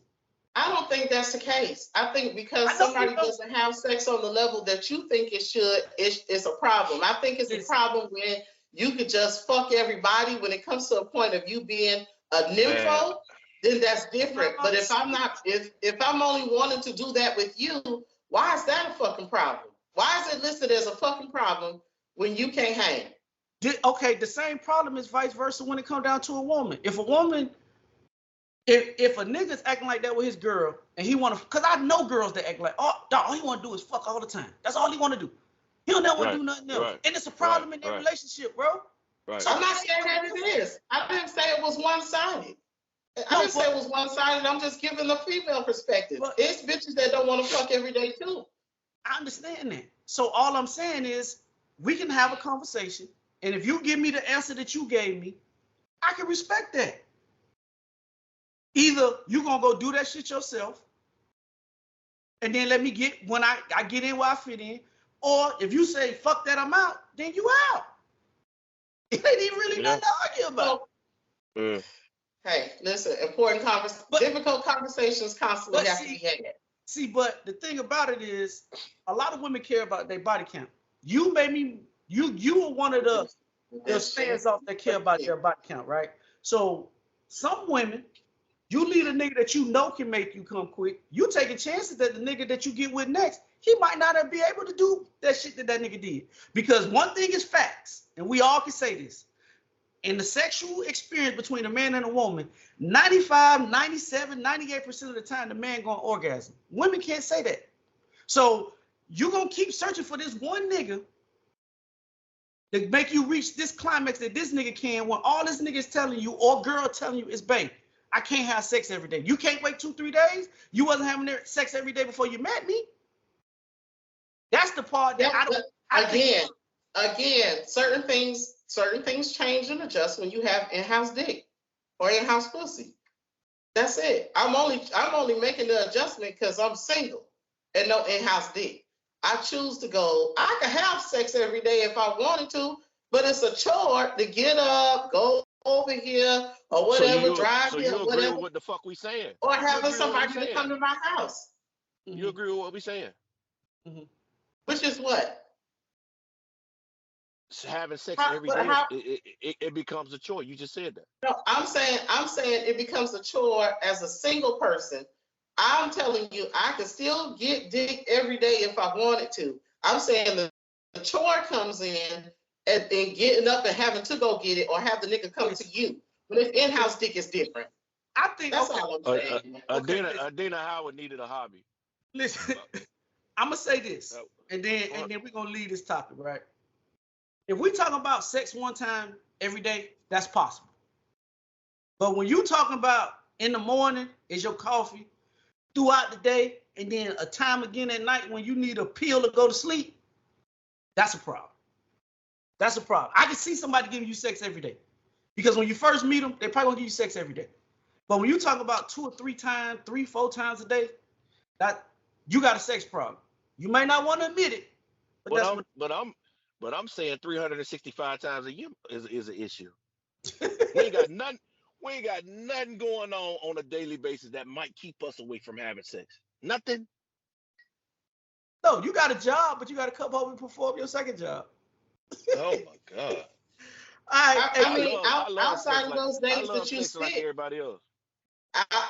I don't think that's the case. I think because somebody doesn't have sex on the level that you think it should, it's a problem. I think it's a problem when you could just fuck everybody. When it comes to a point of you being a nympho, then that's different. But if I'm not, if I'm only wanting to do that with you, why is that a fucking problem? Why is it listed as a fucking problem when you can't hang? Okay, the same problem is vice versa when it comes down to a woman. If a woman, if a nigga's acting like that with his girl, and he want to, because I know girls that act like, oh, dog, all he want to do is fuck all the time. That's all he want to do. He don't never want to do nothing else. And it's a problem in their relationship, bro. So I'm not saying that it is. I didn't say it was one-sided. I didn't say it was one-sided. I'm just giving the female perspective. It's bitches that don't want to fuck every day, too. I understand that. So all I'm saying is we can have a conversation, and if you give me the answer that you gave me, I can respect that. Either you gonna go do that shit yourself, and then let me get when I get in where I fit in, or if you say fuck that, I'm out, then you out. It ain't even really nothing to argue about. Hey, listen, difficult conversations constantly have to be had. See, but the thing about it is, a lot of women care about their body count. You made me you are one of the stands off that care about their body count, right? So some women, you lead a nigga that you know can make you come quick. You taking chances that the nigga that you get with next, he might not be able to do that shit that nigga did. Because one thing is facts, and we all can say this. In the sexual experience between a man and a woman, 95, 97, 98% of the time, the man gonna orgasm. Women can't say that. So you're gonna keep searching for this one nigga that make you reach this climax that this nigga can, when all this nigga is telling you or girl telling you is, babe, I can't have sex every day. You can't wait 2-3 days. You wasn't having sex every day before you met me. That's the part that Again, certain things change and adjust when you have in-house dick or in-house pussy. That's it. I'm only making the adjustment because I'm single and no in-house dick. I choose to go. I can have sex every day if I wanted to, but it's a chore to get up, go over here, or whatever, drive here, you agree whatever. with what the fuck we saying? Or having somebody to come to my house. You agree with what we saying? Mm-hmm. Which is what? Having sex every day, it becomes a chore. You just said that. No, I'm saying it becomes a chore as a single person. I'm telling you, I can still get dick every day if I wanted to. I'm saying the chore comes in and getting up and having to go get it or have the nigga come to you. But if in-house dick is different. I think that's all I'm saying. Adina Howard needed a hobby. Listen, I'm gonna say this, and then we're gonna leave this topic, right? If we talk about sex one time every day, that's possible. But when you talking about in the morning is your coffee, throughout the day, and then a time again at night when you need a pill to go to sleep, that's a problem. That's a problem. I can see somebody giving you sex every day. Because when you first meet them, they probably gonna give you sex every day. But when you talk about 2 or 3 times, 3-4 times a day, that you got a sex problem. You may not want to admit it, but I'm saying 365 times a year is an issue. We ain't got nothing going on a daily basis that might keep us away from having sex. Nothing. No, you got a job, but you got to come home and perform your second job. Oh my God. Outside of those days that you sick, like everybody else.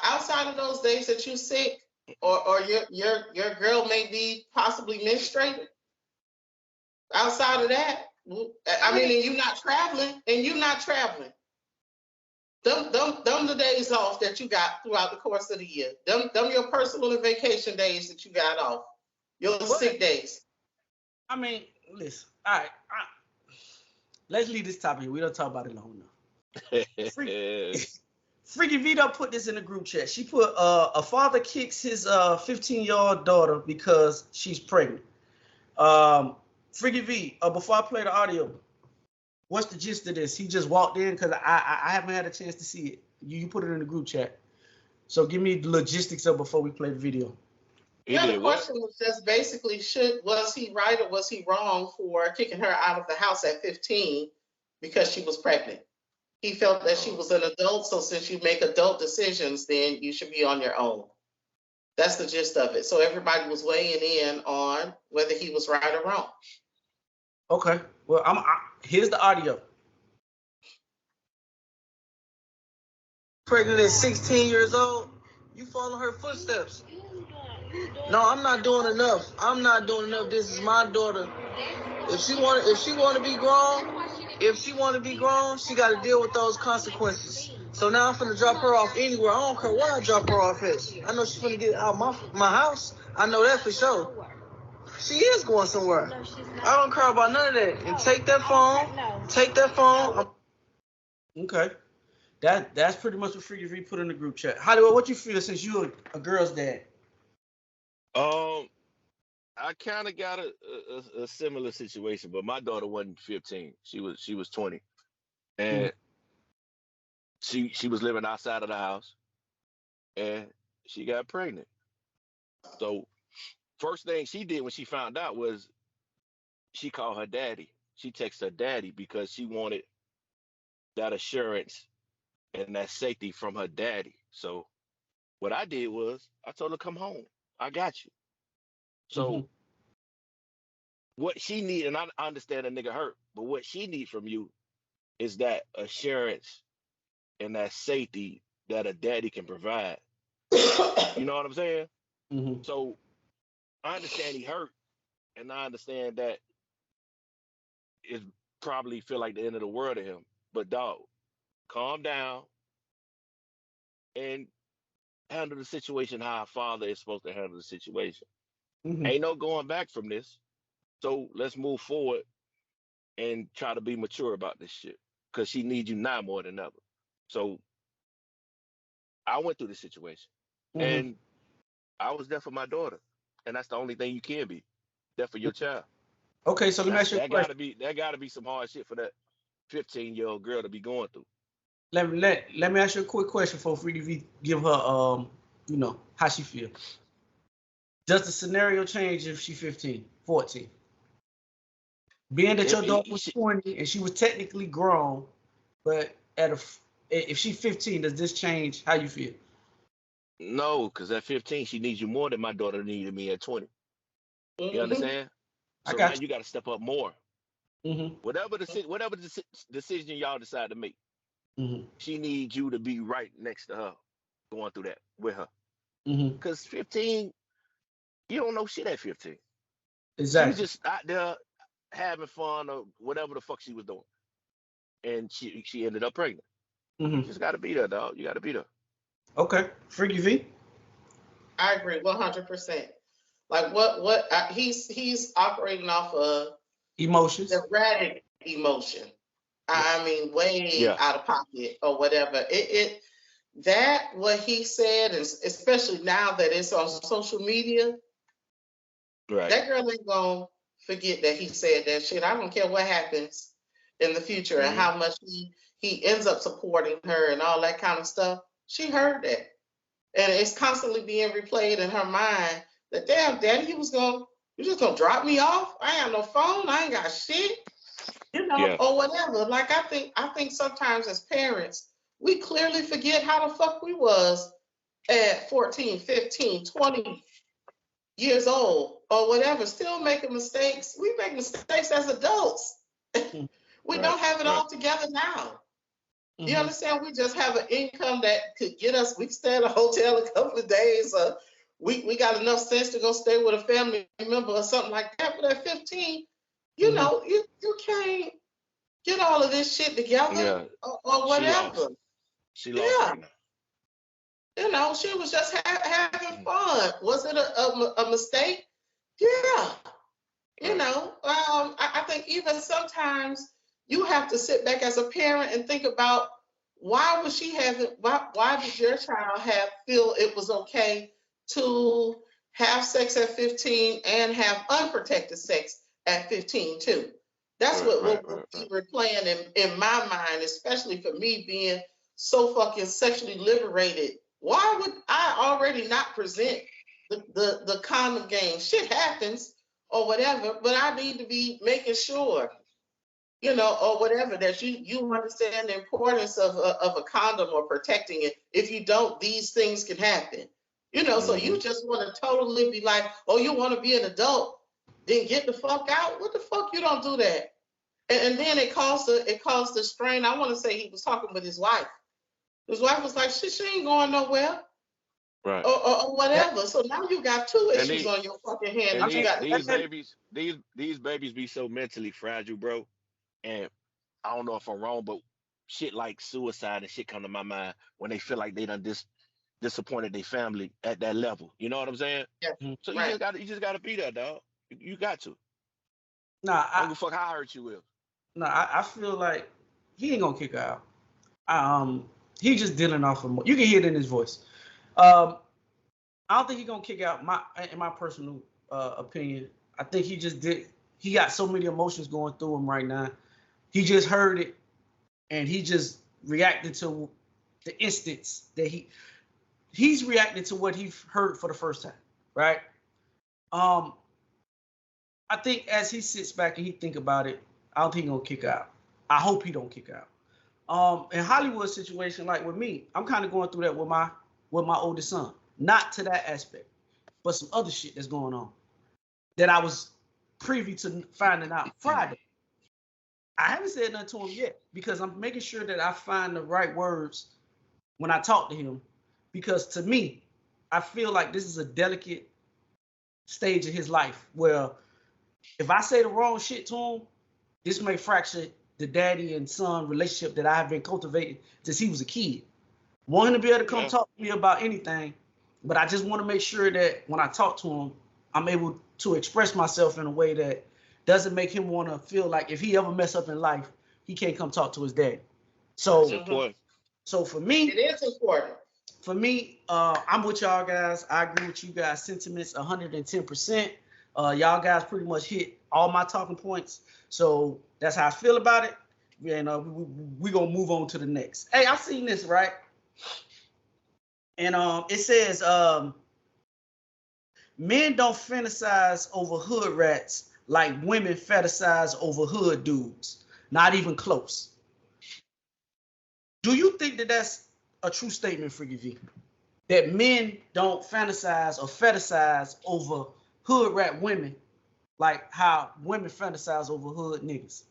Outside of those days that you sick, or your girl may be possibly menstruating. Outside of that, and you're not traveling, Them the days off that you got throughout the course of the year. Them your personal and vacation days that you got off. Your sick days. I mean, listen. All right. Let's leave this topic. We don't talk about it long enough. Freaky Vito put this in the group chat. She put a father kicks his 15-year-old daughter because she's pregnant. Freaky V, before I play the audio, what's the gist of this? He just walked in because I haven't had a chance to see it. You put it in the group chat. So give me the logistics of before we play the video. Yeah, the question was just basically, was he right or was he wrong for kicking her out of the house at 15 because she was pregnant? He felt that she was an adult, so since you make adult decisions, then you should be on your own. That's the gist of it. So everybody was weighing in on whether he was right or wrong. Okay. Well, here's the audio. Pregnant at 16 years old, you follow her footsteps. No, I'm not doing enough. This is my daughter. If she want to be grown, she got to deal with those consequences. So now I'm finna drop her off anywhere. I don't care where I drop her off at. I know she's finna get out my house. I know that for sure. She is going somewhere. I don't care about none of that. And take that phone. Okay. That's pretty much what Freaky V put in the group chat. Hollywood, what you feel since you're a girl's dad? I kind of got a similar situation, but my daughter wasn't 15. She was 20, and she was living outside of the house, and she got pregnant. So first thing she did when she found out was she called her daddy. She texted her daddy because she wanted that assurance and that safety from her daddy. So what I did was I told her, come home. I got you. So what she need, and I understand a nigga hurt, but what she need from you is that assurance and that safety that a daddy can provide. You know what I'm saying? Mm-hmm. So I understand he hurt, and I understand that it probably feel like the end of the world to him. But dog, calm down and handle the situation how a father is supposed to handle the situation. Mm-hmm. Ain't no going back from this. So let's move forward and try to be mature about this shit. Cause she needs you now more than ever. So I went through this situation. Mm-hmm. And I was there for my daughter. And that's the only thing you can be. There for your child. Okay, so let me ask you a question. That gotta be some hard shit for that 15-year-old girl to be going through. Let me ask you a quick question for Freddie V. Give her how she feel. Does the scenario change if she 15, 14? Being that your daughter was 20 and she was technically grown, but if she's 15, does this change how you feel? No, because at 15, she needs you more than my daughter needed me at 20. You understand? So now you got to step up more. Mm-hmm. Whatever decision y'all decide to make, she needs you to be right next to her, going through that with her. Because 15, you don't know shit at 15. Exactly. She was just out there having fun or whatever the fuck she was doing. And she ended up pregnant. You just got to be there, dog. You got to be there. Okay. Freaky V? I agree 100%. Like he's operating off of emotions, erratic emotion. I mean, way out of pocket or whatever. What he said, and especially now that it's on social media, right? That girl ain't gonna forget that he said that shit. I don't care what happens in the future and how much he ends up supporting her and all that kind of stuff. She heard that. And it's constantly being replayed in her mind that damn, daddy, you just gonna drop me off? I ain't got no phone, I ain't got shit, or whatever. Like I think sometimes as parents, we clearly forget how the fuck we was at 14, 15, 20 years old or whatever, still making mistakes. We make mistakes as adults. We don't have it all together now. You understand? We just have an income that could get us, we can stay at a hotel a couple of days. We got enough sense to go stay with a family member or something like that. But at 15, you know, you can't get all of this shit together or whatever. She lost right now. You know, she was just having fun. Was it a mistake? Yeah. You know, I think even sometimes you have to sit back as a parent and think about why did your child feel it was okay to have sex at 15 and have unprotected sex at 15 too? That's what we were playing in my mind, especially for me being so fucking sexually liberated. Why would I already not present the condom game? Shit happens or whatever, but I need to be making sure, you know, or whatever, that you understand the importance of a condom or protecting it. If you don't, these things can happen. You know, so you just want to totally be like, oh, you want to be an adult, then get the fuck out. What the fuck? You don't do that. And then it caused the strain. I want to say he was talking with his wife. His wife was like, she ain't going nowhere. Right. Or whatever. So now you got two issues on your fucking hand. These babies be so mentally fragile, bro. And I don't know if I'm wrong, but shit like suicide and shit come to my mind when they feel like they done disappointed their family at that level. You know what I'm saying? Yeah. So you just gotta be there, dog. You got to. Nah, I don't give a fuck how hurt you will. Nah, I feel like he ain't gonna kick her out. He just dealing off of. You can hear it in his voice. I don't think he's gonna kick out. In my personal opinion, I think he just did. He got so many emotions going through him right now. He just heard it, and he just reacted to the instance that he's reacted to what he heard for the first time, right? I think as he sits back and he think about it, I don't think he's gonna kick out. I hope he don't kick out. In Hollywood situation, like with me, I'm kind of going through that with my oldest son. Not to that aspect, but some other shit that's going on that I was privy to finding out Friday. I haven't said nothing to him yet because I'm making sure that I find the right words when I talk to him. Because to me, I feel like this is a delicate stage of his life where if I say the wrong shit to him, this may fracture the daddy and son relationship that I have been cultivating since he was a kid. Want him to be able to come talk to me about anything, but I just want to make sure that when I talk to him, I'm able to express myself in a way that doesn't make him want to feel like if he ever mess up in life, he can't come talk to his daddy. So, so for me, it is important. For me, I'm with y'all guys. I agree with you guys' sentiments 110%. Y'all guys pretty much hit all my talking points. So that's how I feel about it. And we gonna move on to the next. Hey, I've seen this, right? And it says men don't fantasize over hood rats like women fantasize over hood dudes. Not even close. Do you think that that's a true statement, Freaky V? That men don't fantasize or fetishize over hood rat women like how women fantasize over hood niggas?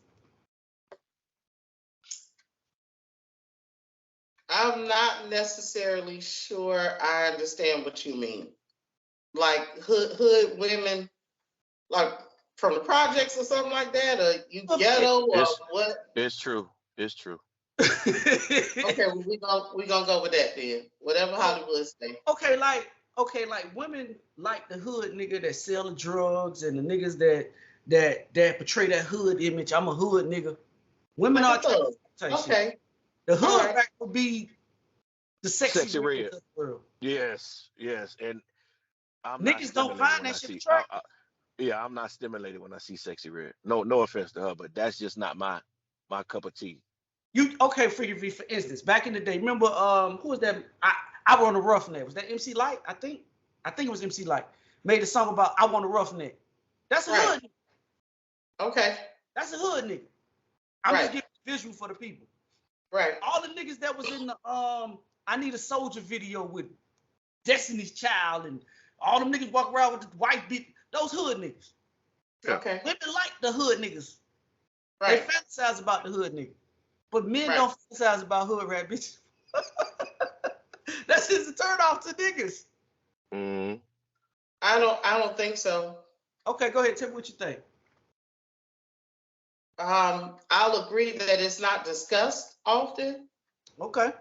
I'm not necessarily sure I understand what you mean. Like hood women, like from the projects or something like that, or you ghetto or what? It's true. It's true. Okay, well, we gonna go with that then. Whatever Hollywood say. Okay, like women like the hood nigga that sell the drugs and the niggas that portray that hood image. I'm a hood nigga. Women like are okay. The hood rat will be the sexy red of the world. Yes, and I'm niggas don't find that shit attractive. Yeah, I'm not stimulated when I see sexy red. No offense to her, but that's just not my cup of tea. Freaky V, for instance, back in the day, remember who was that? I Want a Roughneck. Was that MC Light? I think it was MC Light. Made a song about I Want a Roughneck. That's a hood nigga. Okay. That's a hood nigga. I'm just giving a visual for the people. Right. All the niggas that was in the I Need a Soldier video with Destiny's Child and all them niggas walk around with the white beat, those hood niggas. Okay. Women like the hood niggas. Right. They fantasize about the hood nigga. But men don't fantasize about hood rat bitches. That's just a turn off to niggas. Mm. I don't think so. Okay, go ahead. Tell me what you think. I'll agree that it's not discussed often. Okay.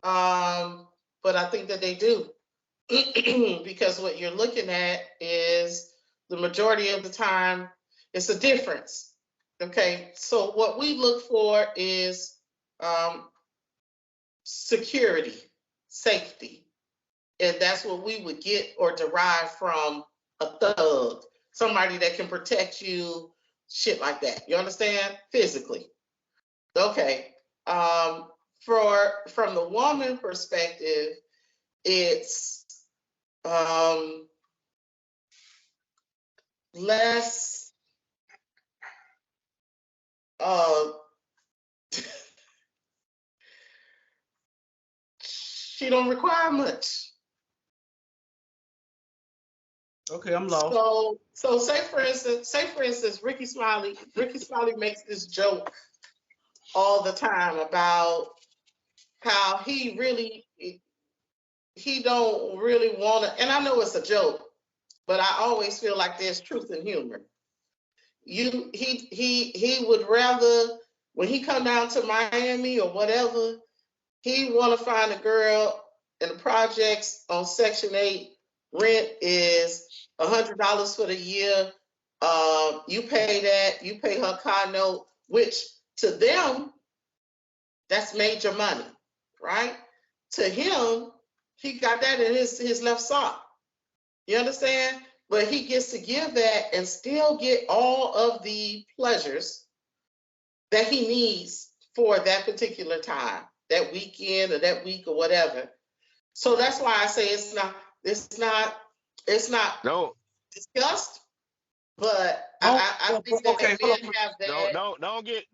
But I think that they do. Because what you're looking at is the majority of the time it's a difference. Okay, so what we look for is security, safety, and that's what we would get or derive from a thug, somebody that can protect you, shit like that. You understand? Physically. Okay. From the woman perspective, it's less she don't require much. Okay, I'm lost. So say for instance, Ricky Smiley makes this joke all the time about how he don't really want to, and I know it's a joke, but I always feel like there's truth in humor. He would rather, when he come down to Miami or whatever, he want to find a girl in the projects on Section 8. Rent is $100 for the year. You pay that. You pay her car note, which to them, that's major money, right? To him, he got that in his left sock. You understand? But he gets to give that and still get all of the pleasures that he needs for that particular time, that weekend or that week or whatever. So that's why I say it's not discussed, but I think that men have that.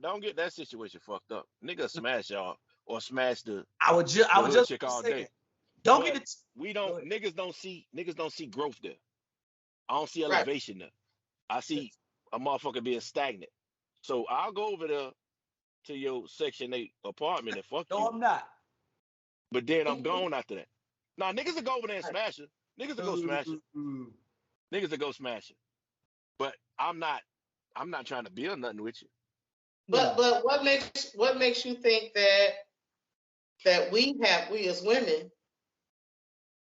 Don't get that situation fucked up. Nigga smash y'all or smash the I would just chick all day. Don't get it. Niggas don't see growth there. I don't see elevation there. I see a motherfucker being stagnant. So I'll go over there to your Section 8 apartment and fuck No, you. I'm not. But then I'm gone after that. Nah, niggas will go over there and smash it. Niggas will go smash it. Niggas will go smash it. But I'm not trying to build nothing with you. But what makes you think that we as women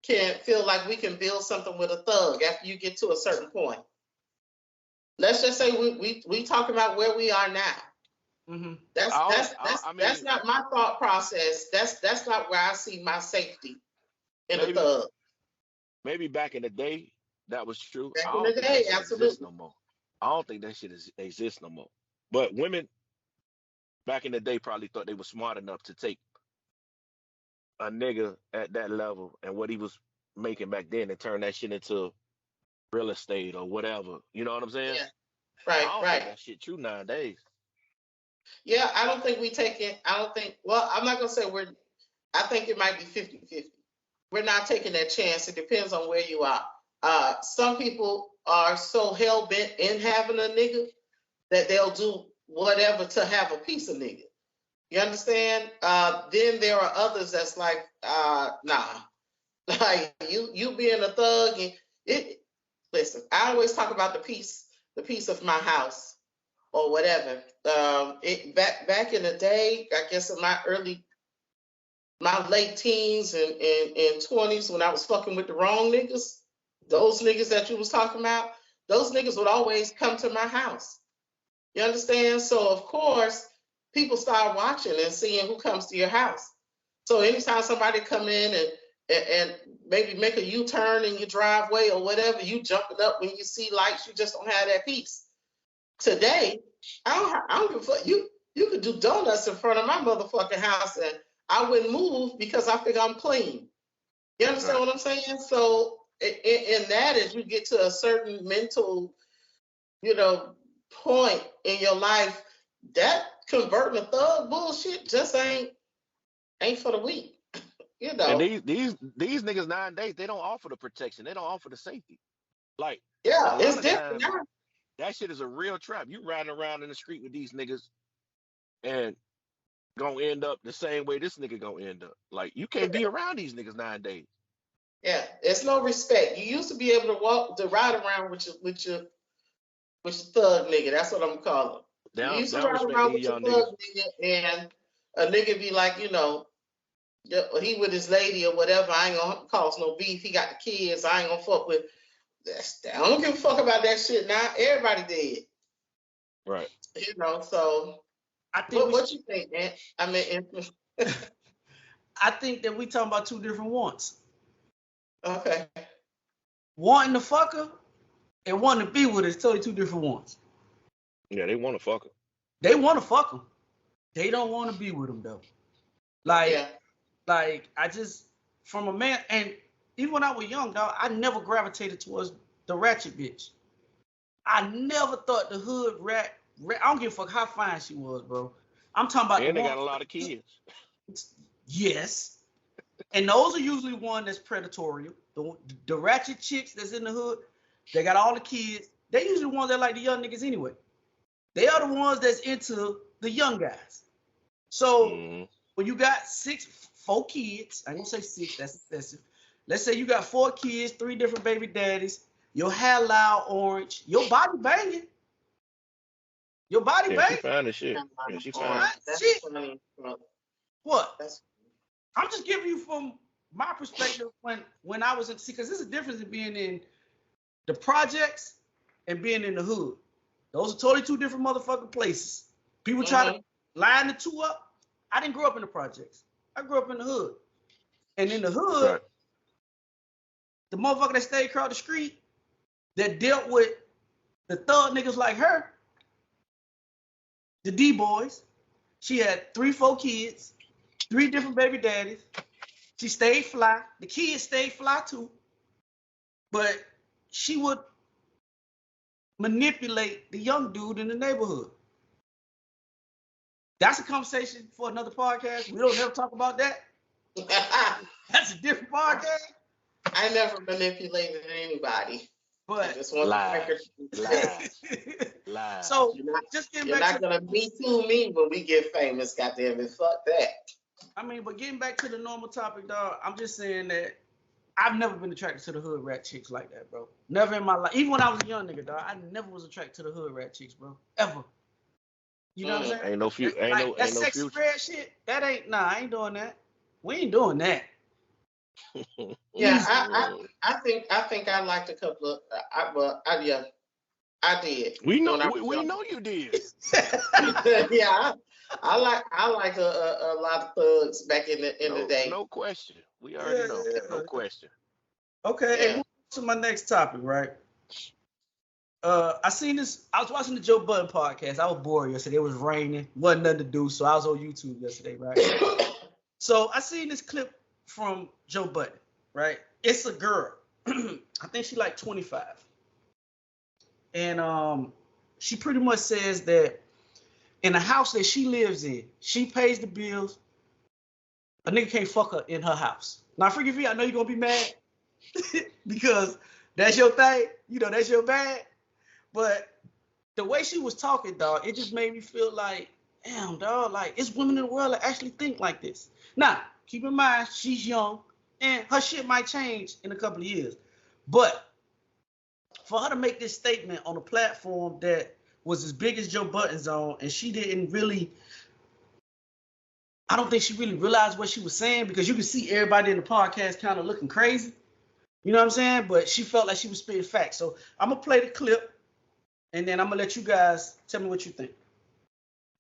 can feel like we can build something with a thug after you get to a certain point? Let's just say we talking about where we are now. Mm-hmm. That's not my thought process. That's not where I see my safety in a thug. Maybe back in the day that was true. Back I in don't the think day, that shit absolutely. exists no more. I don't think that shit exists no more. But women back in the day probably thought they were smart enough to take a nigga at that level and what he was making back then and turn that shit into real estate or whatever. You know what I'm saying? Yeah. Right, I don't think that shit true nowadays. Yeah, I don't think well, I'm not going to say I think it might be 50-50. We're not taking that chance. It depends on where you are. Some people are so hell-bent in having a nigga that they'll do whatever to have a piece of nigga. You understand? Then there are others that's like, nah. Like you being a thug and listen, I always talk about the piece of my house or whatever. Back in the day, I guess in my late teens and 20s when I was fucking with the wrong niggas, those niggas that you was talking about, those niggas would always come to my house. You understand? So of course, people start watching and seeing who comes to your house. So anytime somebody come in and maybe make a U-turn in your driveway or whatever, you jumping up when you see lights, you just don't have that peace. Today, I don't give a fuck. You could do donuts in front of my motherfucking house and I wouldn't move because I think I'm clean. You understand what I'm saying? So in that, as you get to a certain mental, point in your life, that converting a thug bullshit just ain't for the weak. And these niggas nowadays, they don't offer the protection. They don't offer the safety. Like, yeah, a lot it's of different times, now. that shit is a real trap. You riding around in the street with these niggas and gonna end up the same way this nigga gonna end up. Like, you can't be around these niggas nowadays. Yeah, it's no respect. You used to be able to ride around with your thug nigga. That's what I'm gonna call him. You used to ride Respect around these with your young thug niggas. nigga, and a nigga be like, he with his lady or whatever. I ain't gonna cause no beef. He got the kids. I ain't gonna fuck with. I don't give a fuck about that shit now. Everybody dead. Right. So I think what you think, man? I mean, I think that we talking about two different wants. Okay. Wanting to fuck her and wanting to be with her is totally two different wants. Yeah, they want to fuck her. They want to fuck them. They don't want to be with them though. Like I just, from a man, and even when I was young, dog, I never gravitated towards the ratchet bitch. I never thought the hood rat. I don't give a fuck how fine she was, bro. I'm talking about and the they one. got a lot of kids. Yes. And those are usually one that's predatory. The ratchet chicks that's in the hood, they got all the kids. They usually the ones that like the young niggas anyway. They are the ones that's into the young guys. So when you got 4 kids, I ain't gonna say 6, that's excessive. Let's say you got 4 kids, 3 different baby daddies, your hair loud orange, your body banging. Your body banging. She fine as shit. Yeah, she fine. Shit. What? I'm just giving you from my perspective when I was in, because there's a difference in being in the projects and being in the hood. Those are totally two different motherfucking places. People try to line the two up. I didn't grow up in the projects. I grew up in the hood. And in the hood, the motherfucker that stayed across the street that dealt with the thug niggas like her, the D-boys, she had 3-4 kids, 3 different baby daddies. She stayed fly. The kids stayed fly too. But she would manipulate the young dude in the neighborhood. That's a conversation for another podcast. We don't ever talk about that. That's a different podcast. I never manipulated anybody. But just want lies. So just getting back to gonna me too me when we get famous, goddamn it. Fuck that. I mean, but getting back to the normal topic, dog, I'm just saying that I've never been attracted to the hood rat chicks like that, bro. Never in my life. Even when I was a young nigga, dog, I never was attracted to the hood rat chicks, bro. Ever. You know what I'm saying? Ain't no future. That sexy red shit, that ain't, I ain't doing that. We ain't doing that. Yeah, I think I liked a couple of, I did. We know you did. Yeah, I like a lot of thugs back in the day. No question. We already know. No question. Okay, Yeah. and moving to my next topic, right? I seen this. I was watching the Joe Budden podcast. I was bored yesterday. It was raining, wasn't nothing to do, so I was on YouTube yesterday, right? So I seen this clip from Joe Budden, right? It's a girl. I think she like 25, and she pretty much says that in the house that she lives in, she pays the bills. A nigga can't fuck her in her house. Now, Freaky V, I know you're gonna be mad because that's your thing. You know, that's your bag. But the way she was talking, dog, it just made me feel like, damn, dog, like it's women in the world that actually think like this. Now, keep in mind, she's young and her shit might change in a couple of years. But for her to make this statement on a platform that was as big as Joe Budden's on, and she didn't really, I don't think she really realized what she was saying, because you can see everybody in the podcast kind of looking crazy. You know what I'm saying? But she felt like she was spitting facts. So I'm going to play the clip, and then I'm going to let you guys tell me what you think.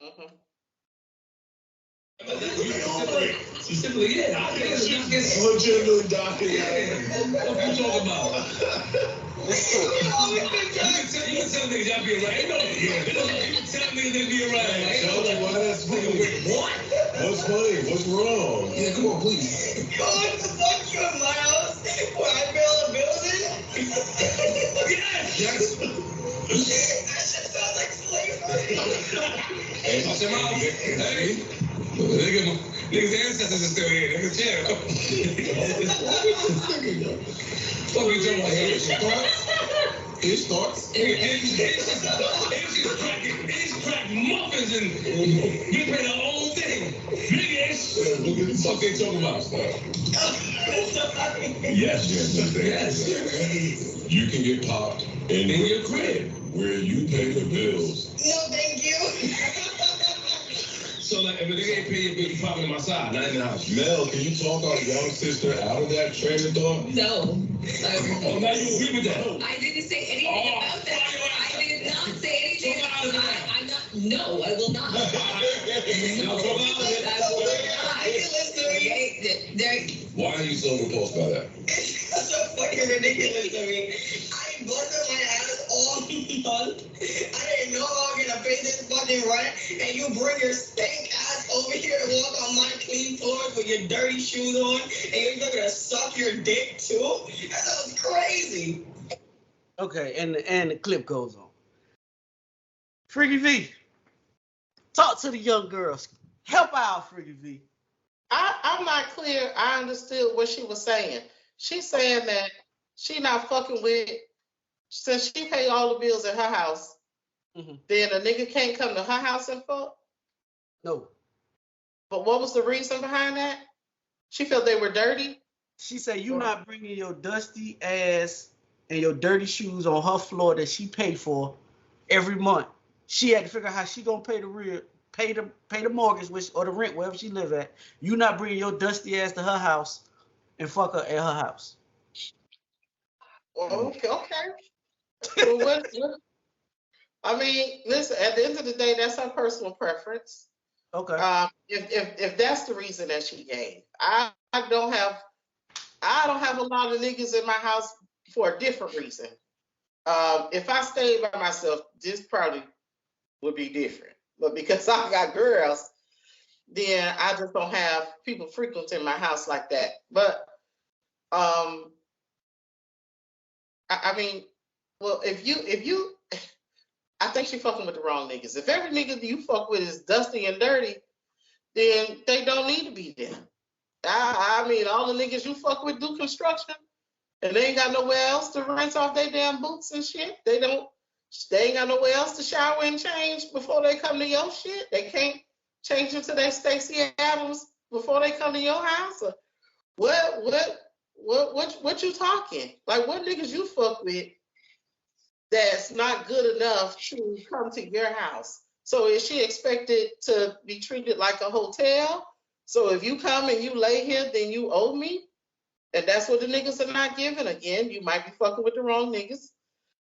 Mm-hmm. She simply is. It's legitimately documented. What you talking about? Let's talk. You can tell niggas y'all be right. You can tell niggas they be right. Tell me why that's funny. What? What's funny? What's wrong? Yeah, come on, please. Going to fuck you in my house where I build a building? Yes. That shit sounds like slavery. Hey, watch your mouth. Hey. Niggas' ancestors are still here. Niggas chill. Fuck you talking about? His thoughts? He's crack muffins and you pay the whole thing. Niggas. What the fuck they talking about? Yes. You can get popped In your crib. where you pay the bills. No, thank you. So like, if a nigga ain't pay your bill, you popping in my side, not in the house. Mel, can you talk our young sister out of that train of thought? No. Oh, now you agree with that? I didn't say anything about that. I did not say anything. I'm not. No, I will not. Now talk out of it. I will not. Why are you so repulsed by that? It's so fucking ridiculous to me. I busted my ass all month. I didn't know I was gonna pay this fucking rent, and you bring your stank ass over here to walk on my clean floors with your dirty shoes on, and you're gonna suck your dick too? That sounds crazy. Okay, and the clip goes on. Freaky V, talk to the young girls. Help out, Freaky V. I'm not clear. I understood what she was saying. She's saying that she not fucking with, since she pay all the bills at her house, then a nigga can't come to her house and fuck? No. But what was the reason behind that? She felt they were dirty? She said you not bringing your dusty ass and your dirty shoes on her floor that she paid for every month. She had to figure out how she gonna pay the mortgage, or the rent, wherever she live at. You not bringing your dusty ass to her house and fuck her at her house. Well, okay. Well, I mean, listen, at the end of the day, that's her personal preference. Okay. If that's the reason that she gave, I don't have a lot of niggas in my house for a different reason. If I stayed by myself, this probably would be different. But because I got girls, then I just don't have people frequenting my house like that. But I mean, well, if you, I think she fucking with the wrong niggas. If every nigga you fuck with is dusty and dirty, then they don't need to be there. I mean, all the niggas you fuck with do construction. And they ain't got nowhere else to rinse off their damn boots and shit. They ain't got nowhere else to shower and change before they come to your shit. They can't change into their Stacey Adams before they come to your house. Or what you talking? Like, what niggas you fuck with that's not good enough to come to your house? So is she expected to be treated like a hotel? So if you come and you lay here, then you owe me? And that's what the niggas are not giving. Again, you might be fucking with the wrong niggas.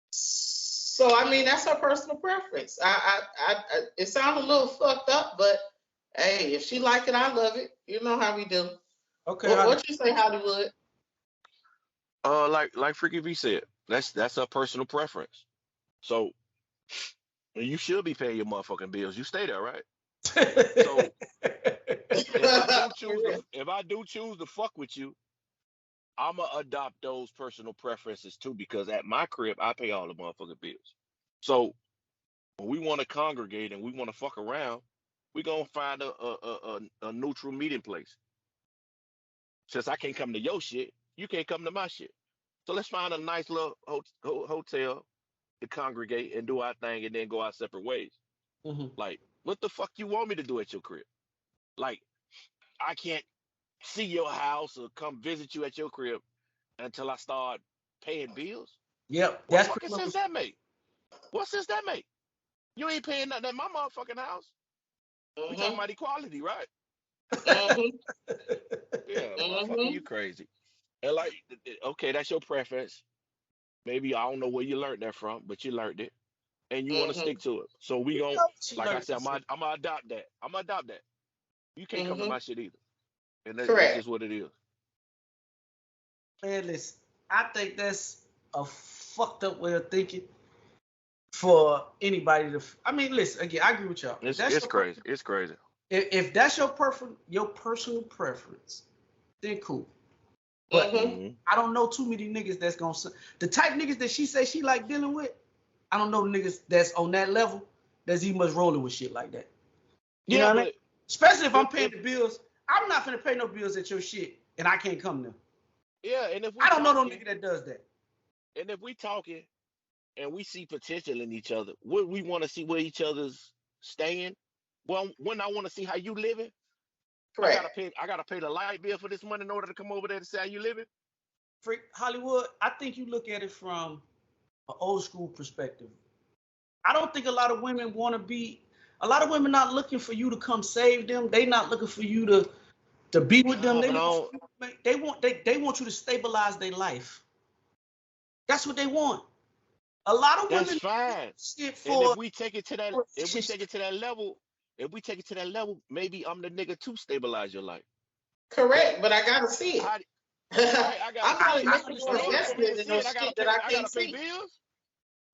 So I mean, that's her personal preference. It sounds a little fucked up, but hey, if she like it, I love it. You know how we do. Okay. What you say, Hollywood? Like Freaky V said, that's her personal preference. So you should be paying your motherfucking bills. You stay there, right? So if I do choose to fuck with you, I'ma adopt those personal preferences too, because at my crib I pay all the motherfucking bills. So when we want to congregate and we want to fuck around, we gonna find a neutral meeting place. Since I can't come to your shit, you can't come to my shit. So let's find a nice little hotel to congregate and do our thing, and then go our separate ways. Mm-hmm. Like, what the fuck you want me to do at your crib? Like, I can't see your house or come visit you at your crib until I start paying bills. Yep, What fucking sense that make? What sense that make? You ain't paying nothing at my motherfucking house. Mm-hmm. We talking about equality, right? Mm-hmm. Yeah, motherfucker, you crazy. And like, okay, that's your preference. Maybe I don't know where you learned that from, but you learned it, and you want to stick to it. So we gonna, like I said, I'm gonna adopt that. I'm gonna adopt that. You can't come to my shit either, and that's just what it is. Man, listen, I think that's a fucked up way of thinking for anybody to. I mean, listen, again, I agree with y'all. It's crazy. It's crazy. If that's your personal preference, then cool. But I don't know too many niggas that's gonna, the type niggas that she say she like dealing with. I don't know niggas that's on that level that's even much rolling with shit like that. You know what I mean? Especially if I'm paying the bills. I'm not finna pay no bills at your shit and I can't come there. Yeah, and if I don't know no nigga that does that. And if we talking and we see potential in each other, would we want to see where each other's staying? Well, when I want to see how you living, correct. I gotta pay the light bill for this month in order to come over there to see how you living. Freak Hollywood, I think you look at it from an old school perspective. I don't think a lot of women want to be. A lot of women not looking for you to come save them. They not looking for you to be with them. They want you to stabilize their life. That's what they want. A lot of women. That's fine. And if we take it to that level, maybe I'm the nigga to stabilize your life. Correct, but I gotta see it. I'm not making no investment in no shit that I can't see. Bills.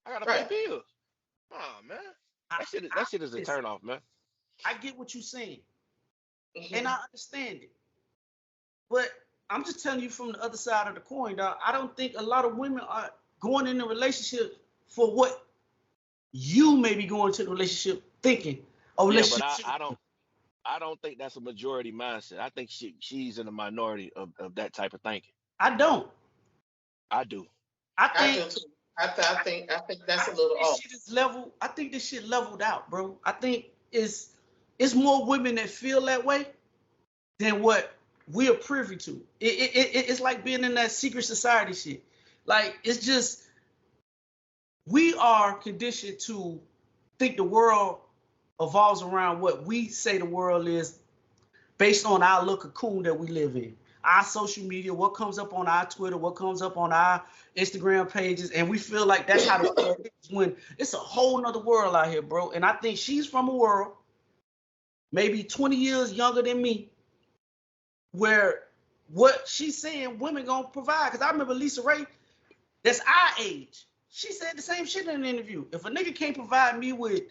I gotta pay bills. Oh man, that shit is a turn off, man. I get what you're saying, and I understand it, but I'm just telling you from the other side of the coin, dog. I don't think a lot of women are going in a relationship for what you may be going to the relationship thinking. But I don't think that's a majority mindset. I think she's in the minority of that type of thinking. I don't. I do. I think that's a little off. I think this shit leveled out, bro. I think it's more women that feel that way than what we are privy to. It's like being in that secret society shit. Like, it's just, we are conditioned to think the world evolves around what we say the world is based on our little cocoon that we live in. Our social media, what comes up on our Twitter, what comes up on our Instagram pages, and we feel like that's how the world is, when it's a whole nother world out here, bro. And I think she's from a world maybe 20 years younger than me, where what she's saying women gonna provide. Because I remember Lisa Ray, that's our age. She said the same shit in an interview. If a nigga can't provide me with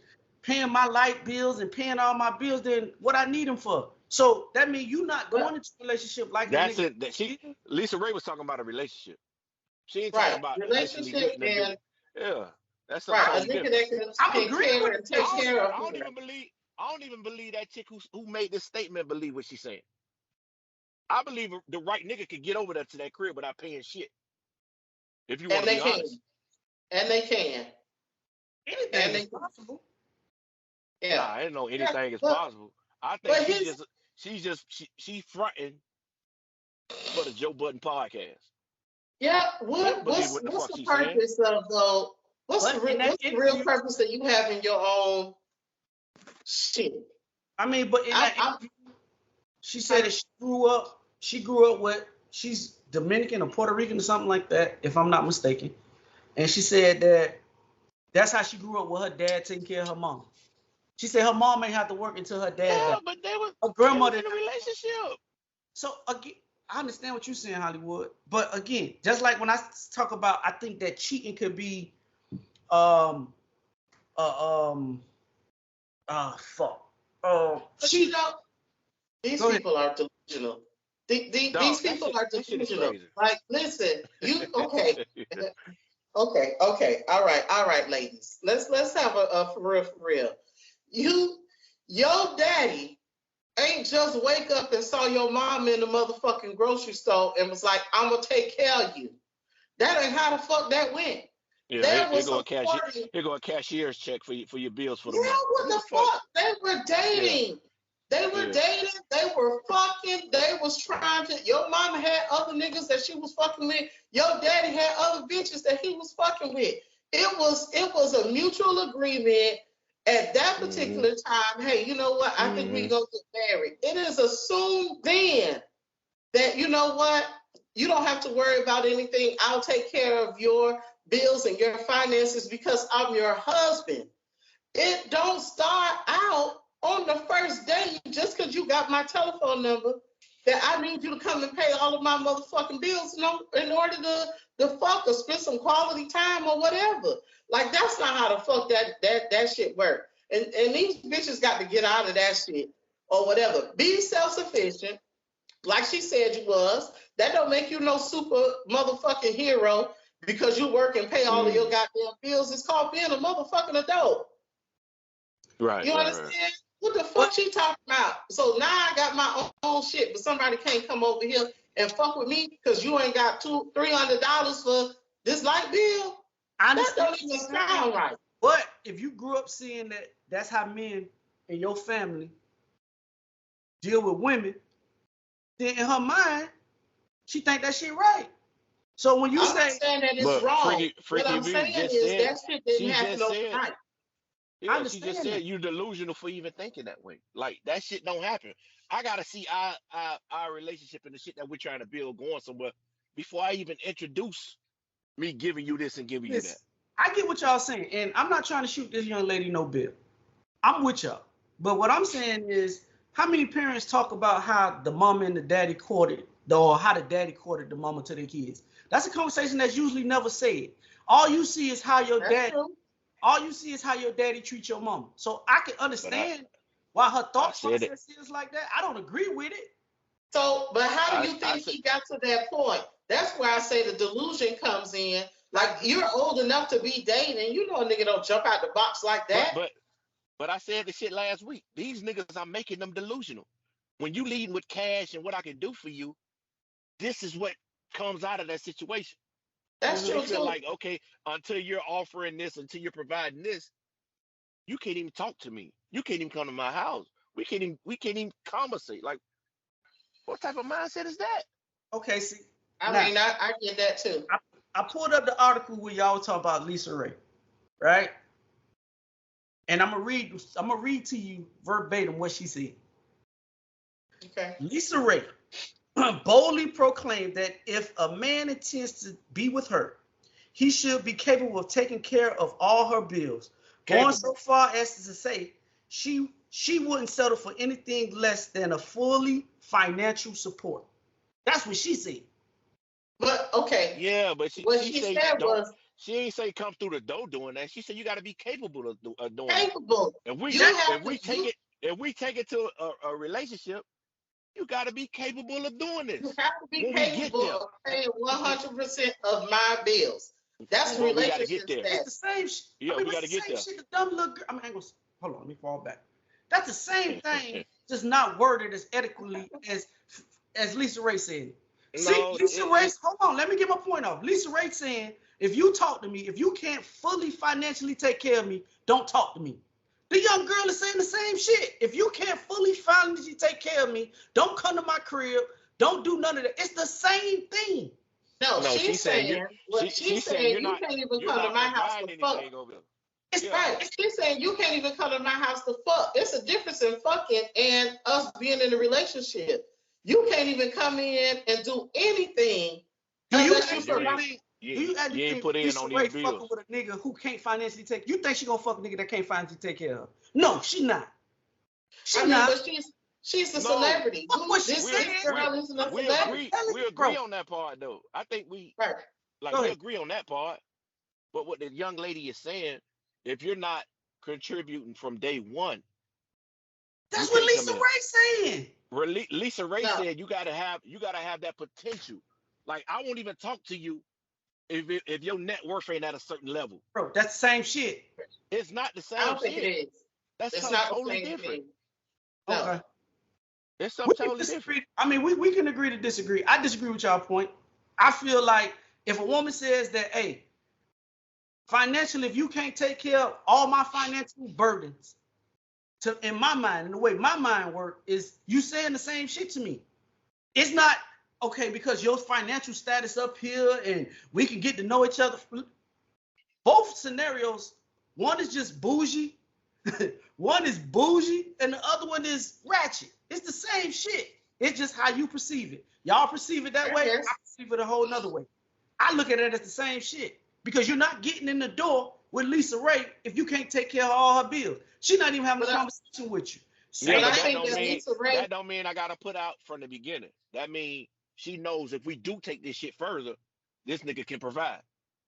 paying my light bills and paying all my bills, then what I need him for? So that means you not going into a relationship like that's a nigga. Lisa Ray was talking about a relationship. She ain't talking about relationship and that's right. A nigga that can care and take care of. I don't even believe that chick who made this statement believe what she's saying. I believe the right nigga could get over there to that crib without paying shit. If you want to be honest. And they can. Anything is possible. Yeah. Nah, I didn't know anything is possible. I think she's fronting for the Joe Budden podcast. Yeah, what's the purpose of though? What's the real purpose that you have in your own shit? I mean, but in that interview, she said that she grew up with, she's Dominican or Puerto Rican or something like that, if I'm not mistaken. And she said that that's how she grew up with her dad taking care of her mom. She said her mom ain't have to work until her dad died. But they was, her grandmother in a relationship. So again, I understand what you're saying, Hollywood. But again, just like when I talk about, I think that cheating could be, But you know, these people are delusional. These people are delusional. Like, listen, you okay? Okay. All right, ladies. Let's have a for real. Your daddy ain't just wake up and saw your mom in the motherfucking grocery store and was like, I'm gonna take care of you. That ain't how the fuck that went. Yeah, here go a cashier's check for your bills for the month. Yeah, what the fuck? They were dating. They were dating. They were fucking. They was trying to. Your mama had other niggas that she was fucking with. Your daddy had other bitches that he was fucking with. It was a mutual agreement at that particular time. Hey, you know what? I think we gonna get married. It is assumed then that, you know what? You don't have to worry about anything. I'll take care of your bills and your finances because I'm your husband. It don't start out on the first day just because you got my telephone number that I need you to come and pay all of my motherfucking bills in order to fuck or spend some quality time or whatever. Like, that's not how the fuck that shit work. And these bitches got to get out of that shit or whatever. Be self-sufficient, like she said you was. That don't make you no super motherfucking hero because you work and pay all of your goddamn bills. It's called being a motherfucking adult. Right. You understand? Right. What the fuck she talking about? So now I got my own shit, but somebody can't come over here and fuck with me because you ain't got $200-$300 for this light bill. That don't even sound right. But if you grew up seeing that that's how men in your family deal with women, then in her mind, she think that shit right. So when you I'm not saying that it's wrong. What I'm saying is that shit didn't happen overnight. Yeah, she just said you delusional for even thinking that way. Like, that shit don't happen. I gotta see our relationship and the shit that we're trying to build going somewhere before I even introduce me giving you this and giving you that. I get what y'all saying, and I'm not trying to shoot this young lady no bill. I'm with y'all. But what I'm saying is, how many parents talk about how the mama and the daddy courted, or how the daddy courted the mama to their kids? That's a conversation that's usually never said. All you see is how your daddy. All you see is how your daddy treats your mama. So I can understand why her thought process is like that. I don't agree with it. So, but how do you think he got to that point? That's where I say the delusion comes in. Like, you're old enough to be dating. You know a nigga don't jump out the box like that. But I said the shit last week. These niggas, I'm making them delusional. When you leading with cash and what I can do for you, this is what comes out of that situation. That's true, feel like, okay, until you're offering this, until you're providing this, you can't even talk to me. You can't even come to my house. We can't even conversate. Like, what type of mindset is that? Okay, see. I get that too. I pulled up the article where y'all were talking about Lisa Ray, right? And I'm gonna read to you verbatim what she said. Okay. Lisa Ray boldly proclaimed that if a man intends to be with her, he should be capable of taking care of all her bills. Going so far as to say she wouldn't settle for anything less than a fully financial support. That's what she said. But okay. Yeah, but she said was she ain't say come through the door doing that. She said you got to be capable of doing capable. It. If we take it to a relationship, you got to be capable of doing this. You have to be capable of paying 100% of my bills. That's the relationship status. It's the same shit. Yeah, we got to get there. Shit, the dumb little girl. Hold on, let me fall back. That's the same thing, just not worded as adequately as Lisa Ray said. See, No, Lisa Ray, hold on, let me get my point off. Lisa Ray saying, if you talk to me, if you can't fully financially take care of me, don't talk to me. The young girl is saying the same shit. If you can't fully financially take care of me, don't come to my crib. Don't do none of that. It's the same thing. No, she's saying what she's saying you're you not can't even you're come to not my house to providing fuck. anything over there. It's Yeah. right. She's saying you can't even come to my house to fuck. It's a difference in fucking and us being in a relationship. You can't even come in and do anything unless you provide. You ain't put in on these bills. Fucking with a nigga who can't financially take. You think she gonna fuck a nigga that can't financially take care of her? No, she not. She not. But she's the celebrity. We agree on that part though. I think we agree on that part. But what the young lady is saying, if you're not contributing from day one, that's what Lisa Ray saying. Lisa Ray said you gotta have that potential. Like I won't even talk to you if your net worth ain't at a certain level. Bro, that's the same shit. It's not the same shit. I don't think it is. That's it's something not totally different. No. Okay. It's something totally different. I mean, we can agree to disagree. I disagree with y'all point. I feel like if a woman says that, hey, financially, if you can't take care of all my financial burdens, in my mind, and the way my mind works, is you saying the same shit to me. It's not, okay, because your financial status up here and we can get to know each other. Both scenarios, one is just bougie, one is bougie, and the other one is ratchet. It's the same shit. It's just how you perceive it. Y'all perceive it that way, I perceive it a whole nother way. I look at it as the same shit because you're not getting in the door with Lisa Ray if you can't take care of all her bills. She's not even having a conversation with you. That don't mean I gotta put out from the beginning. That means she knows if we do take this shit further, this nigga can provide.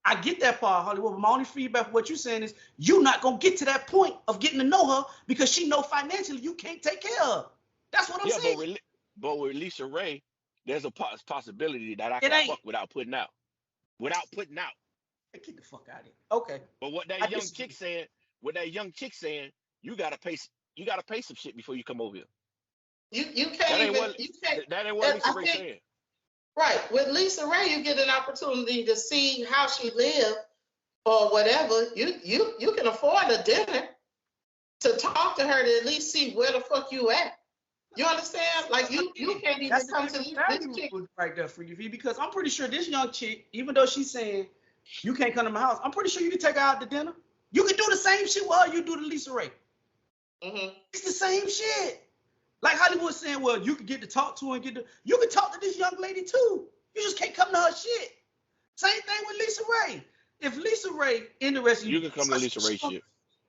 I get that part, Hollywood, but my only feedback for what you're saying is you're not gonna get to that point of getting to know her because she know financially you can't take care of her. That's what I'm saying. But with Lisa Ray, there's a possibility that I can fuck without putting out. Get the fuck out of here. Okay. But what that young chick saying, you gotta pay some shit before you come over here. You can't that ain't what Lisa Ray saying. Right. With Lisa Ray, you get an opportunity to see how she live or whatever. You can afford a dinner to talk to her to at least see where the fuck you at. You understand? Like you can't even come to this chick right there for you, V, because I'm pretty sure this young chick, even though she's saying you can't come to my house, I'm pretty sure you can take her out to dinner. You can do the same shit with her you do to Lisa Ray. Mm-hmm. It's the same shit. Like Hollywood saying, well, you can get to talk to her and you can talk to this young lady too. You just can't come to her shit. Same thing with Lisa Ray. If Lisa Ray interested you can come to Lisa Ray shit.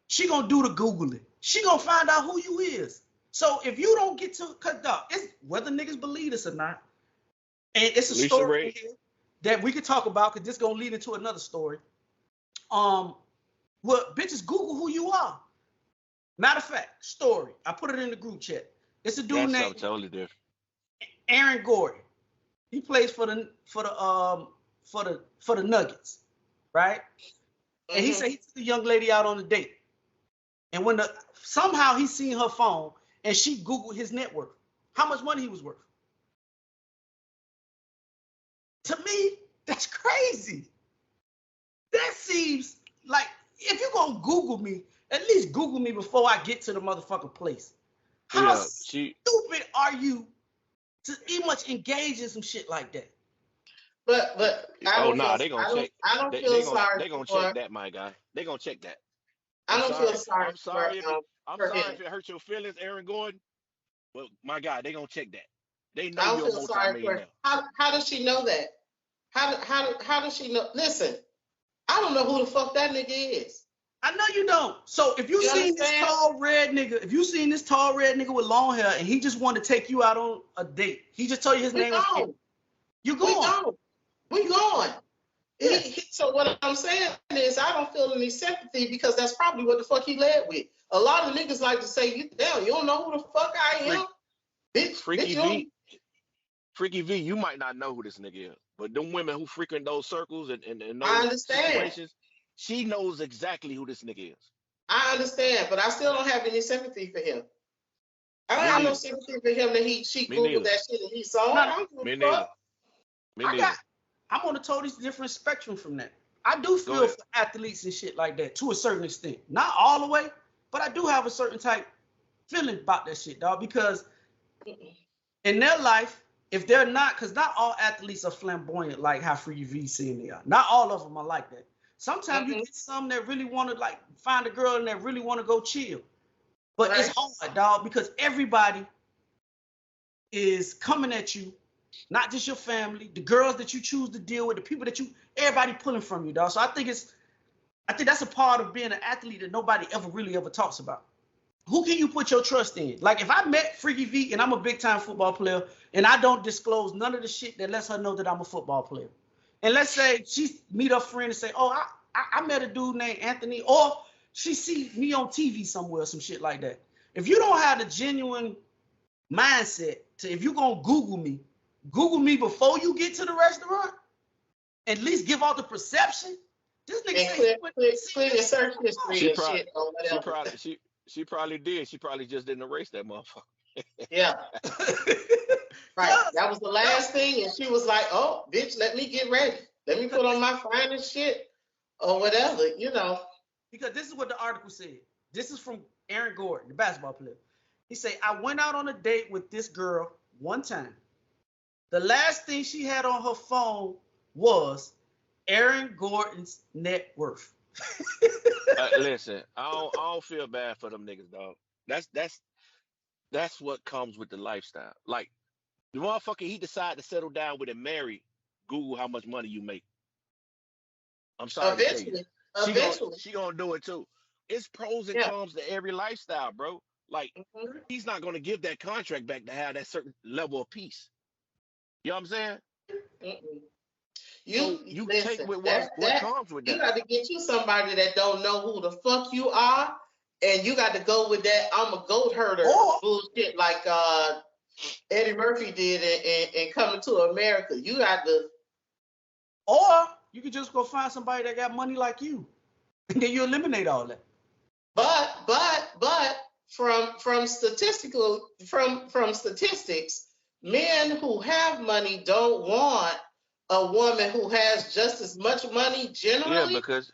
She gonna do the Googling. She gonna find out who you is. So if you don't get to cut dog, it's whether niggas believe this or not. And it's a story here that we could talk about because this gonna lead into another story. Well, bitches Google who you are. Matter of fact, story. I put it in the group chat. It's a dude named totally different. Aaron Gordon. He plays for the Nuggets, right? Mm-hmm. And he said he took the young lady out on a date. And when somehow he seen her phone and she Googled his net worth, how much money he was worth. To me, that's crazy. That seems like if you're gonna Google me, at least Google me before I get to the motherfucking place. How stupid are you to even much engage in some shit like that? But they gonna check. I don't feel sorry. They gonna check that, my guy. They gonna check that. I don't feel sorry. I'm sorry if it hurt your feelings, Aaron Gordon. But my God, they gonna check that. They know you're a multi-millionaire. How does she know that? How does she know? Listen, I don't know who the fuck that nigga is. I know you don't. So if you seen this tall red nigga with long hair and he just wanted to take you out on a date, he just told you his name was you going. We going. Yeah. So what I'm saying is I don't feel any sympathy because that's probably what the fuck he led with. A lot of niggas like to say, you don't know who the fuck I am. Bitch, Freaky V, you might not know who this nigga is, but them women who frequent those circles and I those understand. situations, she knows exactly who this nigga is. I understand, but I still don't have any sympathy for him. I don't have no sympathy for him that she Googled that shit and he saw it. Me neither. Me neither. I'm on a totally different spectrum from that. I do feel for athletes and shit like that to a certain extent. Not all the way, but I do have a certain type feeling about that shit, dog. Because in their life, if they're not, because not all athletes are flamboyant like how Free V saying they are. Not all of them are like that. Sometimes you get some that really want to like find a girl and that really want to go chill. But it's hard, dog, because everybody is coming at you, not just your family, the girls that you choose to deal with, the people that everybody pulling from you, dog. So I think that's a part of being an athlete that nobody ever talks about. Who can you put your trust in? Like if I met Freaky V and I'm a big time football player and I don't disclose none of the shit that lets her know that I'm a football player. And let's say she meet her friend and say, oh, I met a dude named Anthony, or she see me on TV somewhere or some shit like that. If you don't have the genuine mindset to, if you're going to Google me before you get to the restaurant, at least give out the perception. This nigga clear your search history and shit or whatever. She probably did. She probably just didn't erase that motherfucker. Yeah. Right. That was the last thing. And she was like, oh, bitch, let me get ready. Let me put on my finest shit or whatever, you know. Because this is what the article said. This is from Aaron Gordon, the basketball player. He said, I went out on a date with this girl one time. The last thing she had on her phone was Aaron Gordon's net worth. Listen, I don't feel bad for them niggas, dog. That's what comes with the lifestyle. Like the motherfucker he decided to settle down with and marry, Google how much money you make. I'm sorry to tell you. Eventually. She gonna do it too. It's pros and cons to every lifestyle, bro. Like he's not gonna give that contract back to have that certain level of peace. You know what I'm saying? You listen, take with what comes with that. You got to get you somebody that don't know who the fuck you are, and you got to go with that I'm a goat herder bullshit like Eddie Murphy did in Coming to America. You got to. Or you could just go find somebody that got money like you, and then you eliminate all that. But from statistics, men who have money don't want a woman who has just as much money generally. Yeah, because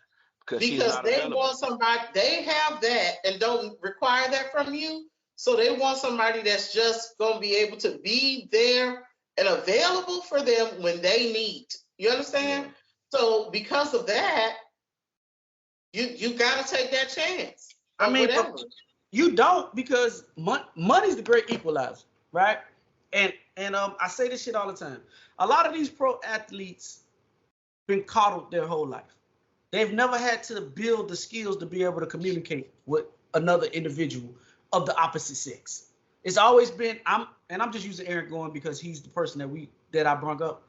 they want somebody, they have that and don't require that from you. So they want somebody that's just going to be able to be there and available for them when they need. You understand? Yeah. So because of that, you got to take that chance. I mean, you don't, because money's the great equalizer, right? And I say this shit all the time. A lot of these pro athletes been coddled their whole life. They've never had to build the skills to be able to communicate with another individual of the opposite sex. It's always been, I'm just using Aaron Gordon because he's the person that I brought up.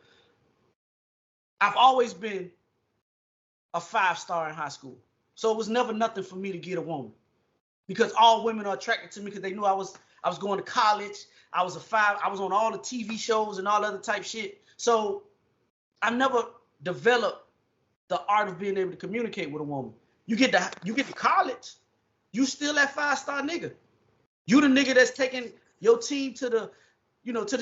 I've always been a 5-star in high school. So it was never nothing for me to get a woman, because all women are attracted to me because they knew I was going to college. I was I was on all the TV shows and all other type shit. So I never developed the art of being able to communicate with a woman. You get to college, you still that 5-star nigga. You the nigga that's taking your team to the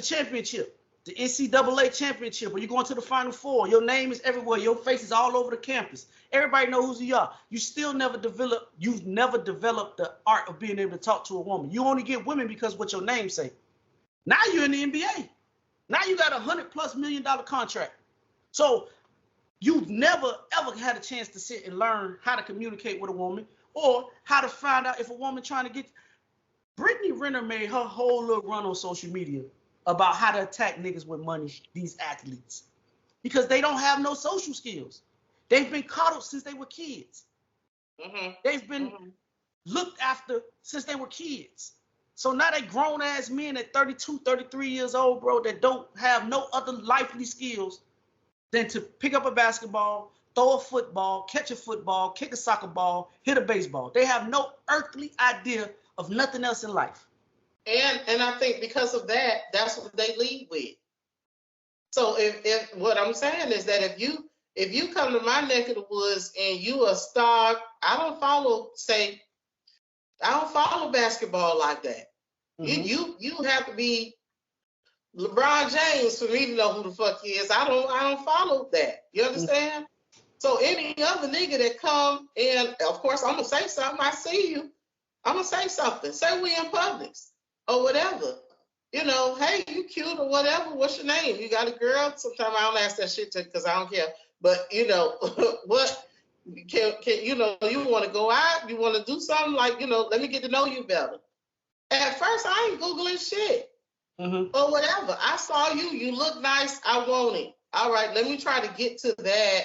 championship, the NCAA championship, or you going to the Final Four. Your name is everywhere. Your face is all over the campus. Everybody knows who you are. You've never developed the art of being able to talk to a woman. You only get women because what your name say. Now you're in the NBA. Now you got $100+ million contract. So you've never ever had a chance to sit and learn how to communicate with a woman, or how to find out if a woman trying to get. Brittany Renner made her whole little run on social media about how to attack niggas with money, these athletes, because they don't have no social skills. They've been coddled since they were kids. Mm-hmm. They've been looked after since they were kids. So now they grown ass men at 32, 33 years old, bro, that don't have no other lively skills than to pick up a basketball, throw a football, catch a football, kick a soccer ball, hit a baseball. They have no earthly idea of nothing else in life. And I think because of that, that's what they lead with. So if what I'm saying is that if you come to my neck of the woods and you a star, I don't follow basketball like that. Mm-hmm. You have to be LeBron James, for me to know who the fuck he is, I don't follow that. You understand? So any other nigga that come and of course I'm gonna say something. I see you. I'm gonna say something. Say we in Publix or whatever. You know, hey, you cute or whatever. What's your name? You got a girl? Sometimes I don't ask that shit because I don't care. But you know, what can you know? You want to go out? You want to do something like let me get to know you better. At first, I ain't googling shit or whatever. I saw you. You look nice. I want it. All right, let me try to get to that.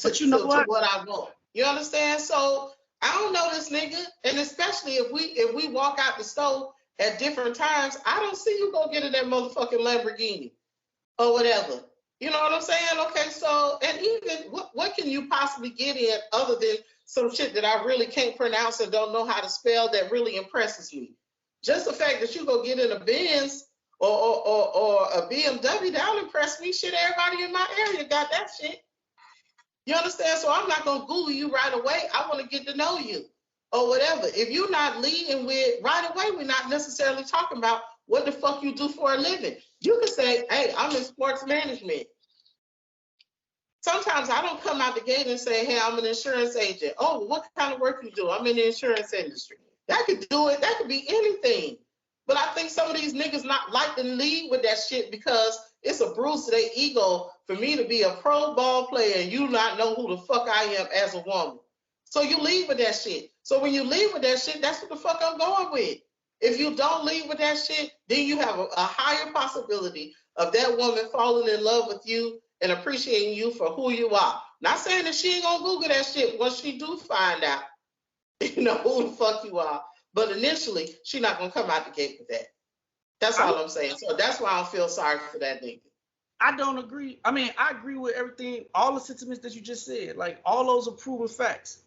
But you know what? To what I want. You understand? So I don't know this nigga, and especially if we walk out the store at different times, I don't see you go get in that motherfucking Lamborghini or whatever. You know what I'm saying? Okay, so and even what can you possibly get in other than some shit that I really can't pronounce and don't know how to spell that really impresses me? Just the fact that you go get in a Benz or a BMW, that'll impress me. Shit, everybody in my area got that shit. You understand? So I'm not gonna Google you right away. I want to get to know you or whatever. If you're not leading with right away, we're not necessarily talking about what the fuck you do for a living. You can say, hey, I'm in sports management. Sometimes I don't come out the gate and say, hey, I'm an insurance agent. Oh, what kind of work you do? I'm in the insurance industry. That could do it. That could be anything. But I think some of these niggas not like to lead with that shit because it's a bruise to their ego for me to be a pro ball player and you not know who the fuck I am as a woman. So you lead with that shit. So when you lead with that shit, that's what the fuck I'm going with. If you don't lead with that shit, then you have a higher possibility of that woman falling in love with you and appreciating you for who you are. Not saying that she ain't gonna Google that shit once she do find out, who the fuck you are. But initially, she not gonna come out the gate with that. That's all I'm saying. So that's why I don't feel sorry for that nigga. I don't agree. I mean, I agree with everything, all the sentiments that you just said. Like, all those are proven facts.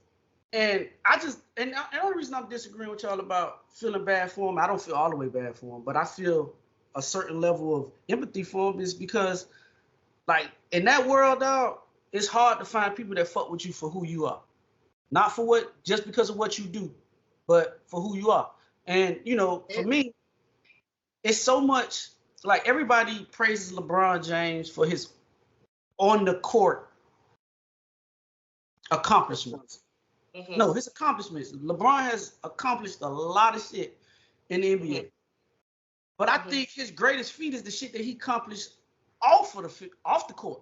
And the only reason I'm disagreeing with y'all about feeling bad for him, I don't feel all the way bad for him, but I feel a certain level of empathy for him is because, like, in that world, dog, it's hard to find people that fuck with you for who you are. Not for just because of what you do, but for who you are. And, for me, it's so much, like, everybody praises LeBron James for his on the court accomplishments. No, his accomplishments. LeBron has accomplished a lot of shit in the NBA. But I think his greatest feat is the shit that he accomplished off the court.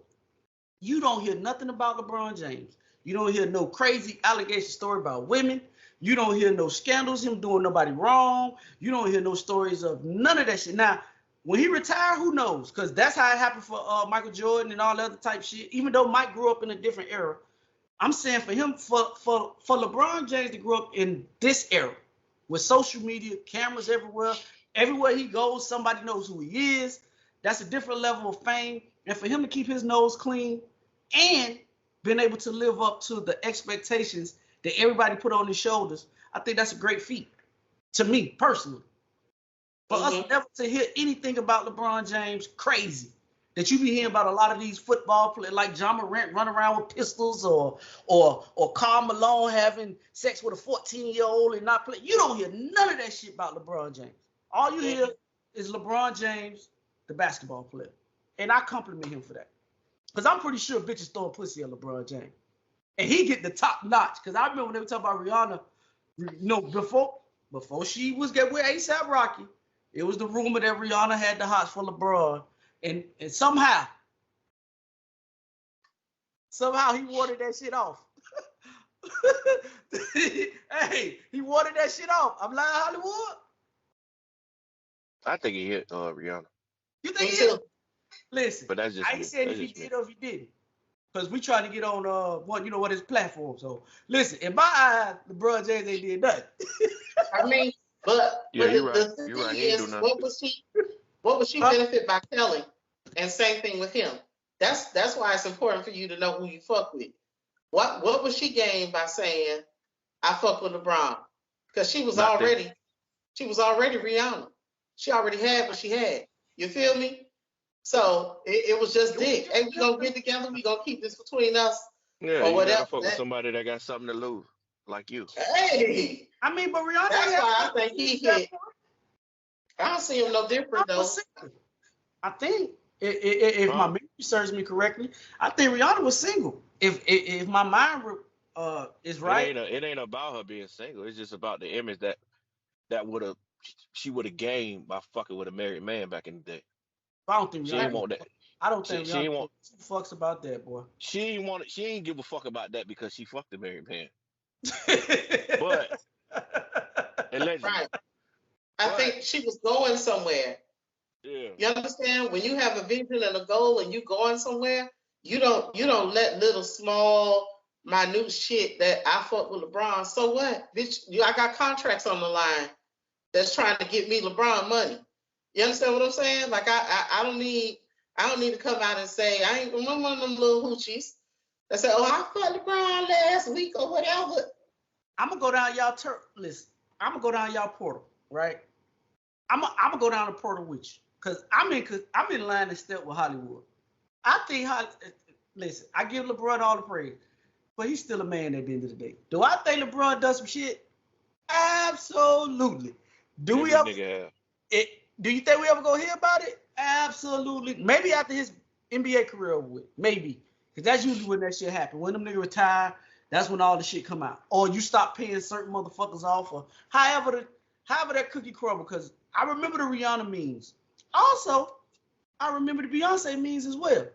You don't hear nothing about LeBron James. You don't hear no crazy allegation story about women. You don't hear no scandals, him doing nobody wrong. You don't hear no stories of none of that shit. Now, when he retired, who knows? Because that's how it happened for Michael Jordan and all the other type shit. Even though Mike grew up in a different era, I'm saying for him, for LeBron James to grow up in this era with social media, cameras everywhere he goes, somebody knows who he is. That's a different level of fame. And for him to keep his nose clean and been able to live up to the expectations that everybody put on his shoulders, I think that's a great feat to me personally. For us never to hear anything about LeBron James, crazy. That you be hearing about a lot of these football players like John Morant running around with pistols or Karl Malone having sex with a 14-year-old and not play. You don't hear none of that shit about LeBron James. All you hear is LeBron James, the basketball player. And I compliment him for that. Because I'm pretty sure bitches throwing pussy at LeBron James. And he get the top notch. Because I remember when they were talking about Rihanna, before she was get with A$AP Rocky, it was the rumor that Rihanna had the hots for LeBron. And somehow he wanted that shit off. Hey, he wanted that shit off. I'm lying, Hollywood? I think he hit Rihanna. You think he hit? Listen, but that's just I ain't saying if he did or if he didn't. Because we trying to get on his platform. So listen, in my eyes, LeBron James ain't did nothing. I mean, but yeah, you're right. The You're right. thing is, what was she benefit by telling? And same thing with him. That's why it's important for you to know who you fuck with. What was she gained by saying I fuck with LeBron? Because she was already Rihanna. She already had what she had. You feel me? So it was just dick. Hey, we gonna get together. We gonna keep this between us. Yeah, you gotta fuck with somebody that got something to lose, like you. Hey, I mean, but Rihanna. That's why I think he hit. I don't see him no different though. I think if my memory serves me correctly, I think Rihanna was single. If my mind is right, it ain't about her being single. It's just about the image that she would have gained by fucking with a married man back in the day. I don't think She ain't Rihanna. want that. I don't think She ain't Rihanna want. fucks about that, boy. She ain't give a fuck about that because she fucked a married man. But allegedly. Right. I think she was going somewhere. Yeah. You understand? When you have a vision and a goal and you going somewhere, you don't let little small minute shit that I fuck with LeBron. So what? Bitch, I got contracts on the line that's trying to get me LeBron money. You understand what I'm saying? Like I don't need to come out and say I ain't one of them little hoochies that say, oh, I fucked LeBron last week or whatever. I'm gonna go down y'all listen. I'm gonna go down y'all portal, right? I'm gonna go down the portal with you, cause I'm in line and step with Hollywood. I think listen, I give LeBron all the praise, but he's still a man at the end of the day. Do I think LeBron does some shit? Absolutely. Do you think we ever go hear about it? Absolutely. Maybe after his NBA career over with. Maybe. Because that's usually when that shit happens. When them niggas retire, that's when all the shit come out. Or you stop paying certain motherfuckers off, or however that cookie crumble. Because I remember the Rihanna memes. Also, I remember the Beyonce memes as well.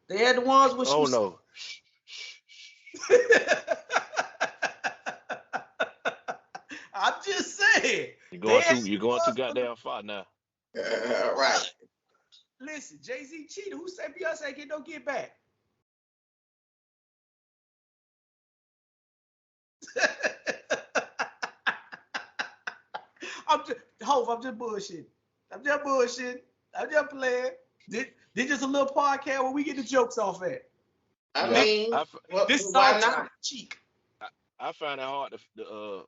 They had the ones where she was... no. I'm just saying. You're going too goddamn far now. Right. Listen, Jay-Z cheated. Who said Beyonce don't get back? I'm just bullshitting. I'm just playing. This just a little podcast where we get the jokes off at. I mean, this why not? Cheek. I find it hard to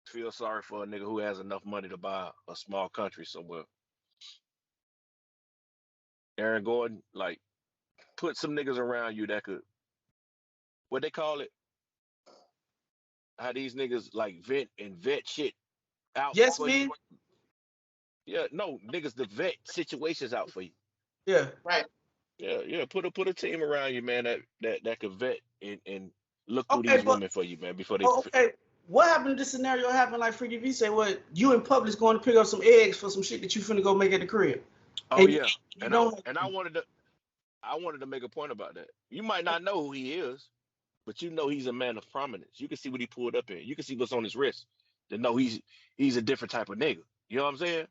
feel sorry for a nigga who has enough money to buy a small country somewhere. Aaron Gordon, like, put some niggas around you that could, what they call it? How these niggas like vet shit out. Yes, man. Yeah, no, niggas to vet situations out for you. Yeah. Right. Yeah. Put a team around you, man, that could vet and look through these women for you, man, before they. Okay. What happened if this scenario happened like Freaky V say, what, you in Publix going to pick up some eggs for some shit that you finna go make at the crib? Oh, and yeah. I wanted to make a point about that. You might not know who he is, but you know he's a man of prominence. You can see what he pulled up in. You can see what's on his wrist to know he's a different type of nigga. You know what I'm saying?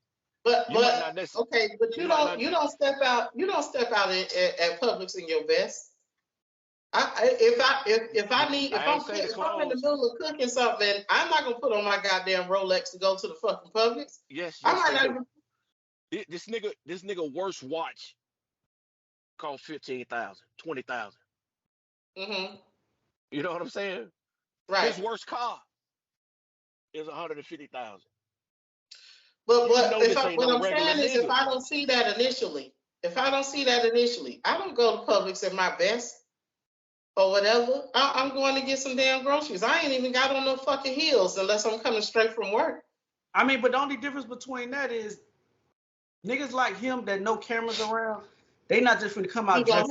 But you don't step out at Publix in your vest. If I'm in the middle of cooking something, I'm not gonna put on my goddamn Rolex to go to the fucking Publix. Yes. I might not even... This nigga worst watch cost $15,000, $20,000. Mm-hmm. You know what I'm saying? Right. His worst car is $150,000. But what I'm saying is, if I don't see that initially, I don't go to Publix in my vest or whatever. I'm going to get some damn groceries. I ain't even got on no fucking heels unless I'm coming straight from work. I mean, but the only difference between that is niggas like him that no cameras around, they not just finna come out dressed.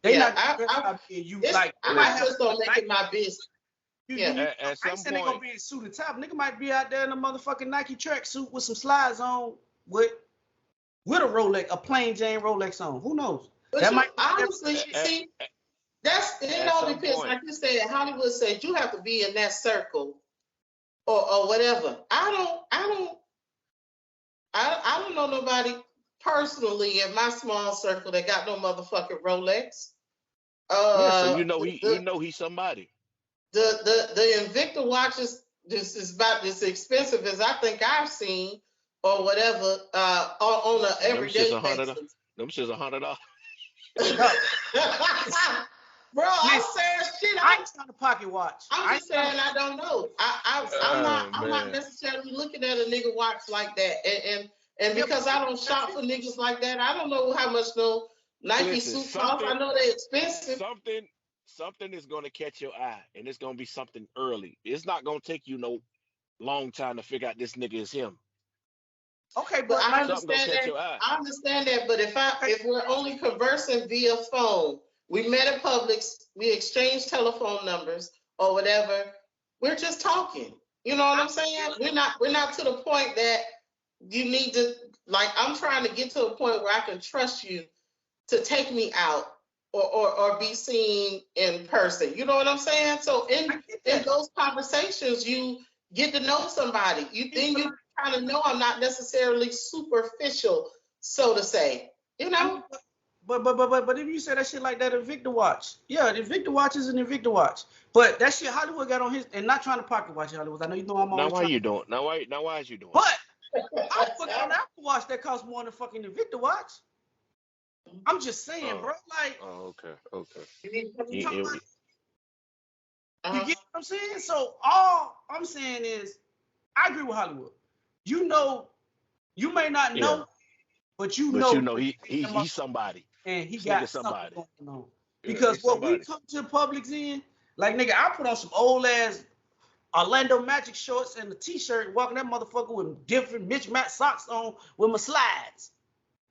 They not out being you like. I just don't make it my business. At some point, they gonna be in suit and top. Nigga might be out there in a motherfucking Nike tracksuit with some slides on, with a Rolex, a plain Jane Rolex on. Who knows? But that might honestly see. It all depends. Like you said, Hollywood said you have to be in that circle, or whatever. I don't know nobody personally in my small circle that got no motherfucking Rolex. So you know he's somebody. The Invicta watches is about as expensive as I think I've seen, or whatever, on an everyday basis. Them shit's $100. Bro, I'm saying shit. I ain't trying to pocket watch. I'm just saying I don't know. I'm not necessarily looking at a nigga watch like that, and because I don't shop for niggas like that, I don't know how much no Nike suits cost. I know they're expensive. Something is gonna catch your eye, and it's gonna be something early. It's not gonna take you no long time to figure out this nigga is him. Okay, But I Something gonna understand catch that. your eye. I understand that. But if we're only conversing via phone, we met at Publix, we exchanged telephone numbers or whatever. We're just talking. You know what I'm saying? We're not to the point that you need to, like, I'm trying to get to a point where I can trust you to take me out or be seen in person. You know what I'm saying? So in those conversations, you get to know somebody. You kind of know I'm not necessarily superficial, so to say. You know? But if you say that shit like that, Invicta Watch, yeah, the Invicta Watch is an Invicta Watch. But that shit Hollywood got on his, and not trying to pocket watch Hollywood. I know you know I'm always. Now why you doing? Now why is you doing? But Hollywood got an Apple Watch that costs more than fucking Invicta Watch. I'm just saying, bro. Like. Oh, okay. You get what Uh-huh. I'm saying? So all I'm saying is, I agree with Hollywood. You know, you may not know, but you know he's somebody. And he This got nigga somebody something going on. Yeah, Because he's what somebody. we come to Publix in, like, nigga, I put on some old ass Orlando Magic shorts and a t-shirt, walking that motherfucker with different mismatched socks on with my slides.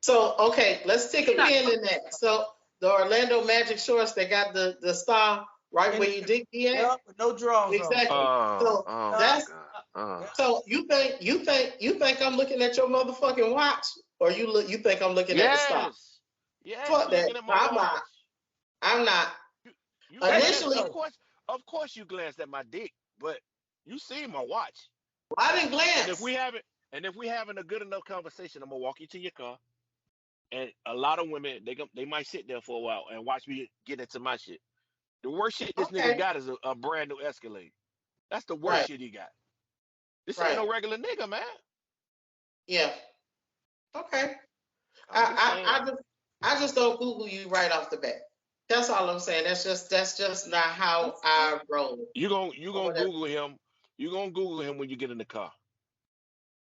So, okay, let's take a pin in that. So the Orlando Magic shorts, they got the star right where you dig the at. Yep, with no drawers Exactly. on. So you think I'm looking at your motherfucking watch, or you think I'm looking at the star? Yes, Fuck that. I'm not. You Initially, of course, you glanced at my dick, but you see my watch. I didn't glance. And if we having a good enough conversation, I'm gonna walk you to your car. And a lot of women, they might sit there for a while and watch me get into my shit. The worst shit this nigga got is a brand new Escalade. That's the worst shit he got. This ain't no regular nigga, man. Yeah. Okay. I just don't Google you right off the bat. That's all I'm saying. That's just not how I roll. You gonna Google him. You gonna Google him when you get in the car.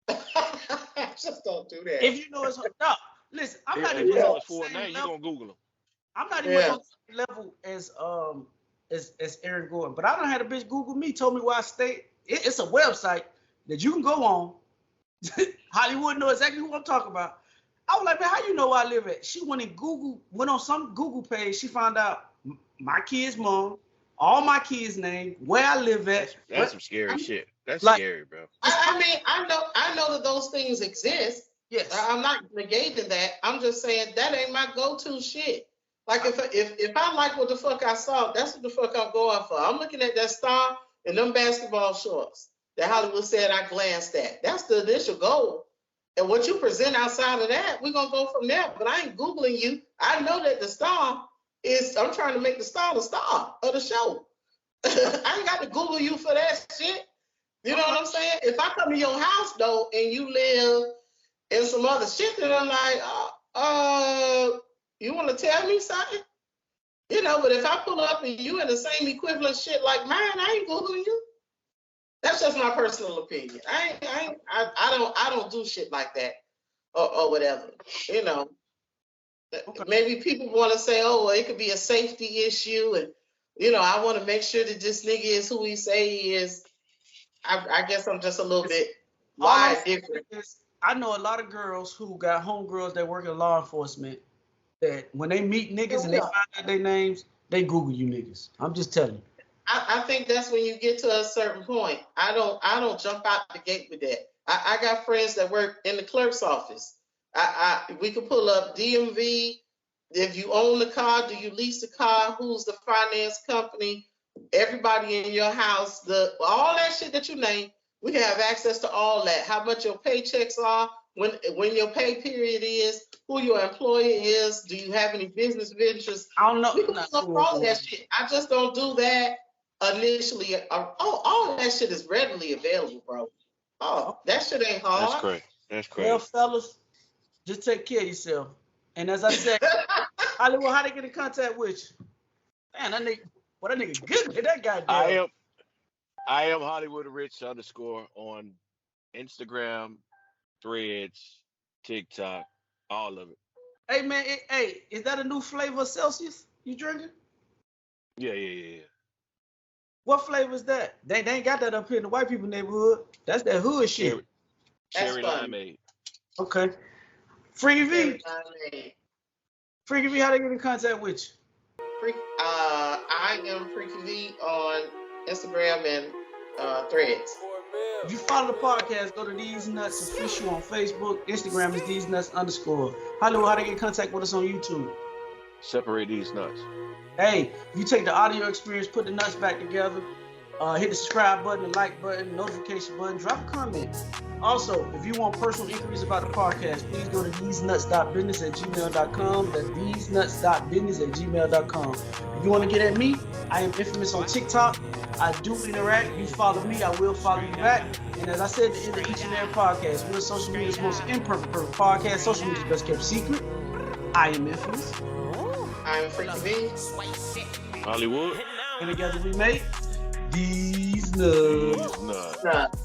Just don't do that. If you know it's no, listen, I'm not even you know it's for now, you gonna Google him. I'm not even on the level as Aaron Gordon, but I done had a bitch Google me, told me where I stay. It's a website that you can go on. Hollywood know exactly who I'm talking about. I was like, man, how you know where I live at? She went on some Google page. She found out my kid's mom, all my kids' name, where I live at. That's some scary shit. That's scary, bro. I mean, I know that those things exist. Yes. I'm not negating that. I'm just saying that ain't my go-to shit. Like if I like what the fuck I saw, that's what the fuck I'm going for. I'm looking at that star and them basketball shorts that Hollywood said I glanced at. That's the initial goal. And what you present outside of that, we're gonna go from there. But I ain't Googling you. I know that the star is, I'm trying to make the star of the show. I ain't got to Google you for that shit. You know what I'm saying? If I come to your house though and you live in some other shit, then I'm like, you want to tell me something? You know, but if I pull up and you in the same equivalent shit like mine, I ain't Googling you. That's just my personal opinion. I don't do shit like that or whatever. You know, maybe people want to say, oh, well, it could be a safety issue, and you know, I want to make sure that this nigga is who he say he is. I guess I'm just a little bit different. I know a lot of girls who got homegirls that work in law enforcement that when they meet niggas and they find out their names, they Google you niggas. I'm just telling you. I think that's when you get to a certain point. I don't jump out the gate with that. I got friends that work in the clerk's office. We could pull up DMV. If you own the car, do you lease the car? Who's the finance company? Everybody in your house, all that shit that you name, we can have access to all that. How much your paychecks are, when your pay period is, who your employer is, do you have any business ventures? I don't know. We can pull up all that shit. I just don't do that initially. All that shit is readily available, bro. Oh, that shit ain't hard. That's crazy. Well, fellas, just take care of yourself. And as I said, Hollywood, how they get in contact with you? Man, that nigga good. That guy. I am Hollywood Rich _ on Instagram, Threads, TikTok, all of it. Hey man, is that a new flavor of Celsius you drinking? Yeah. What flavor is that? They ain't got that up here in the white people neighborhood. That's that hood shit. Cherry limeade. Okay. Freaky V, Freaky V, how they get in contact with you? I am Freaky V on Instagram and Threads. If you follow the podcast, go to Theze Nutz official on Facebook. Instagram is Theze Nutz _. Hollywood, how they get in contact with us on YouTube? Separate these nuts. Hey, if you take the audio experience, put the nuts back together, hit the subscribe button, the like button, notification button, drop a comment. Also, if you want personal inquiries about the podcast, please go to thesenuts.business@gmail.com. That's thesenuts.business@gmail.com. If you want to get at me, I am infamous on TikTok. I do interact. You follow me, I will follow you back. And as I said at the end of each and every podcast, we're social media's most imperfect podcast. Social media's best kept secret. I am infamous. I am Freaky V. Hollywood. And together we make Theze Nutz. Nuts. Nuts.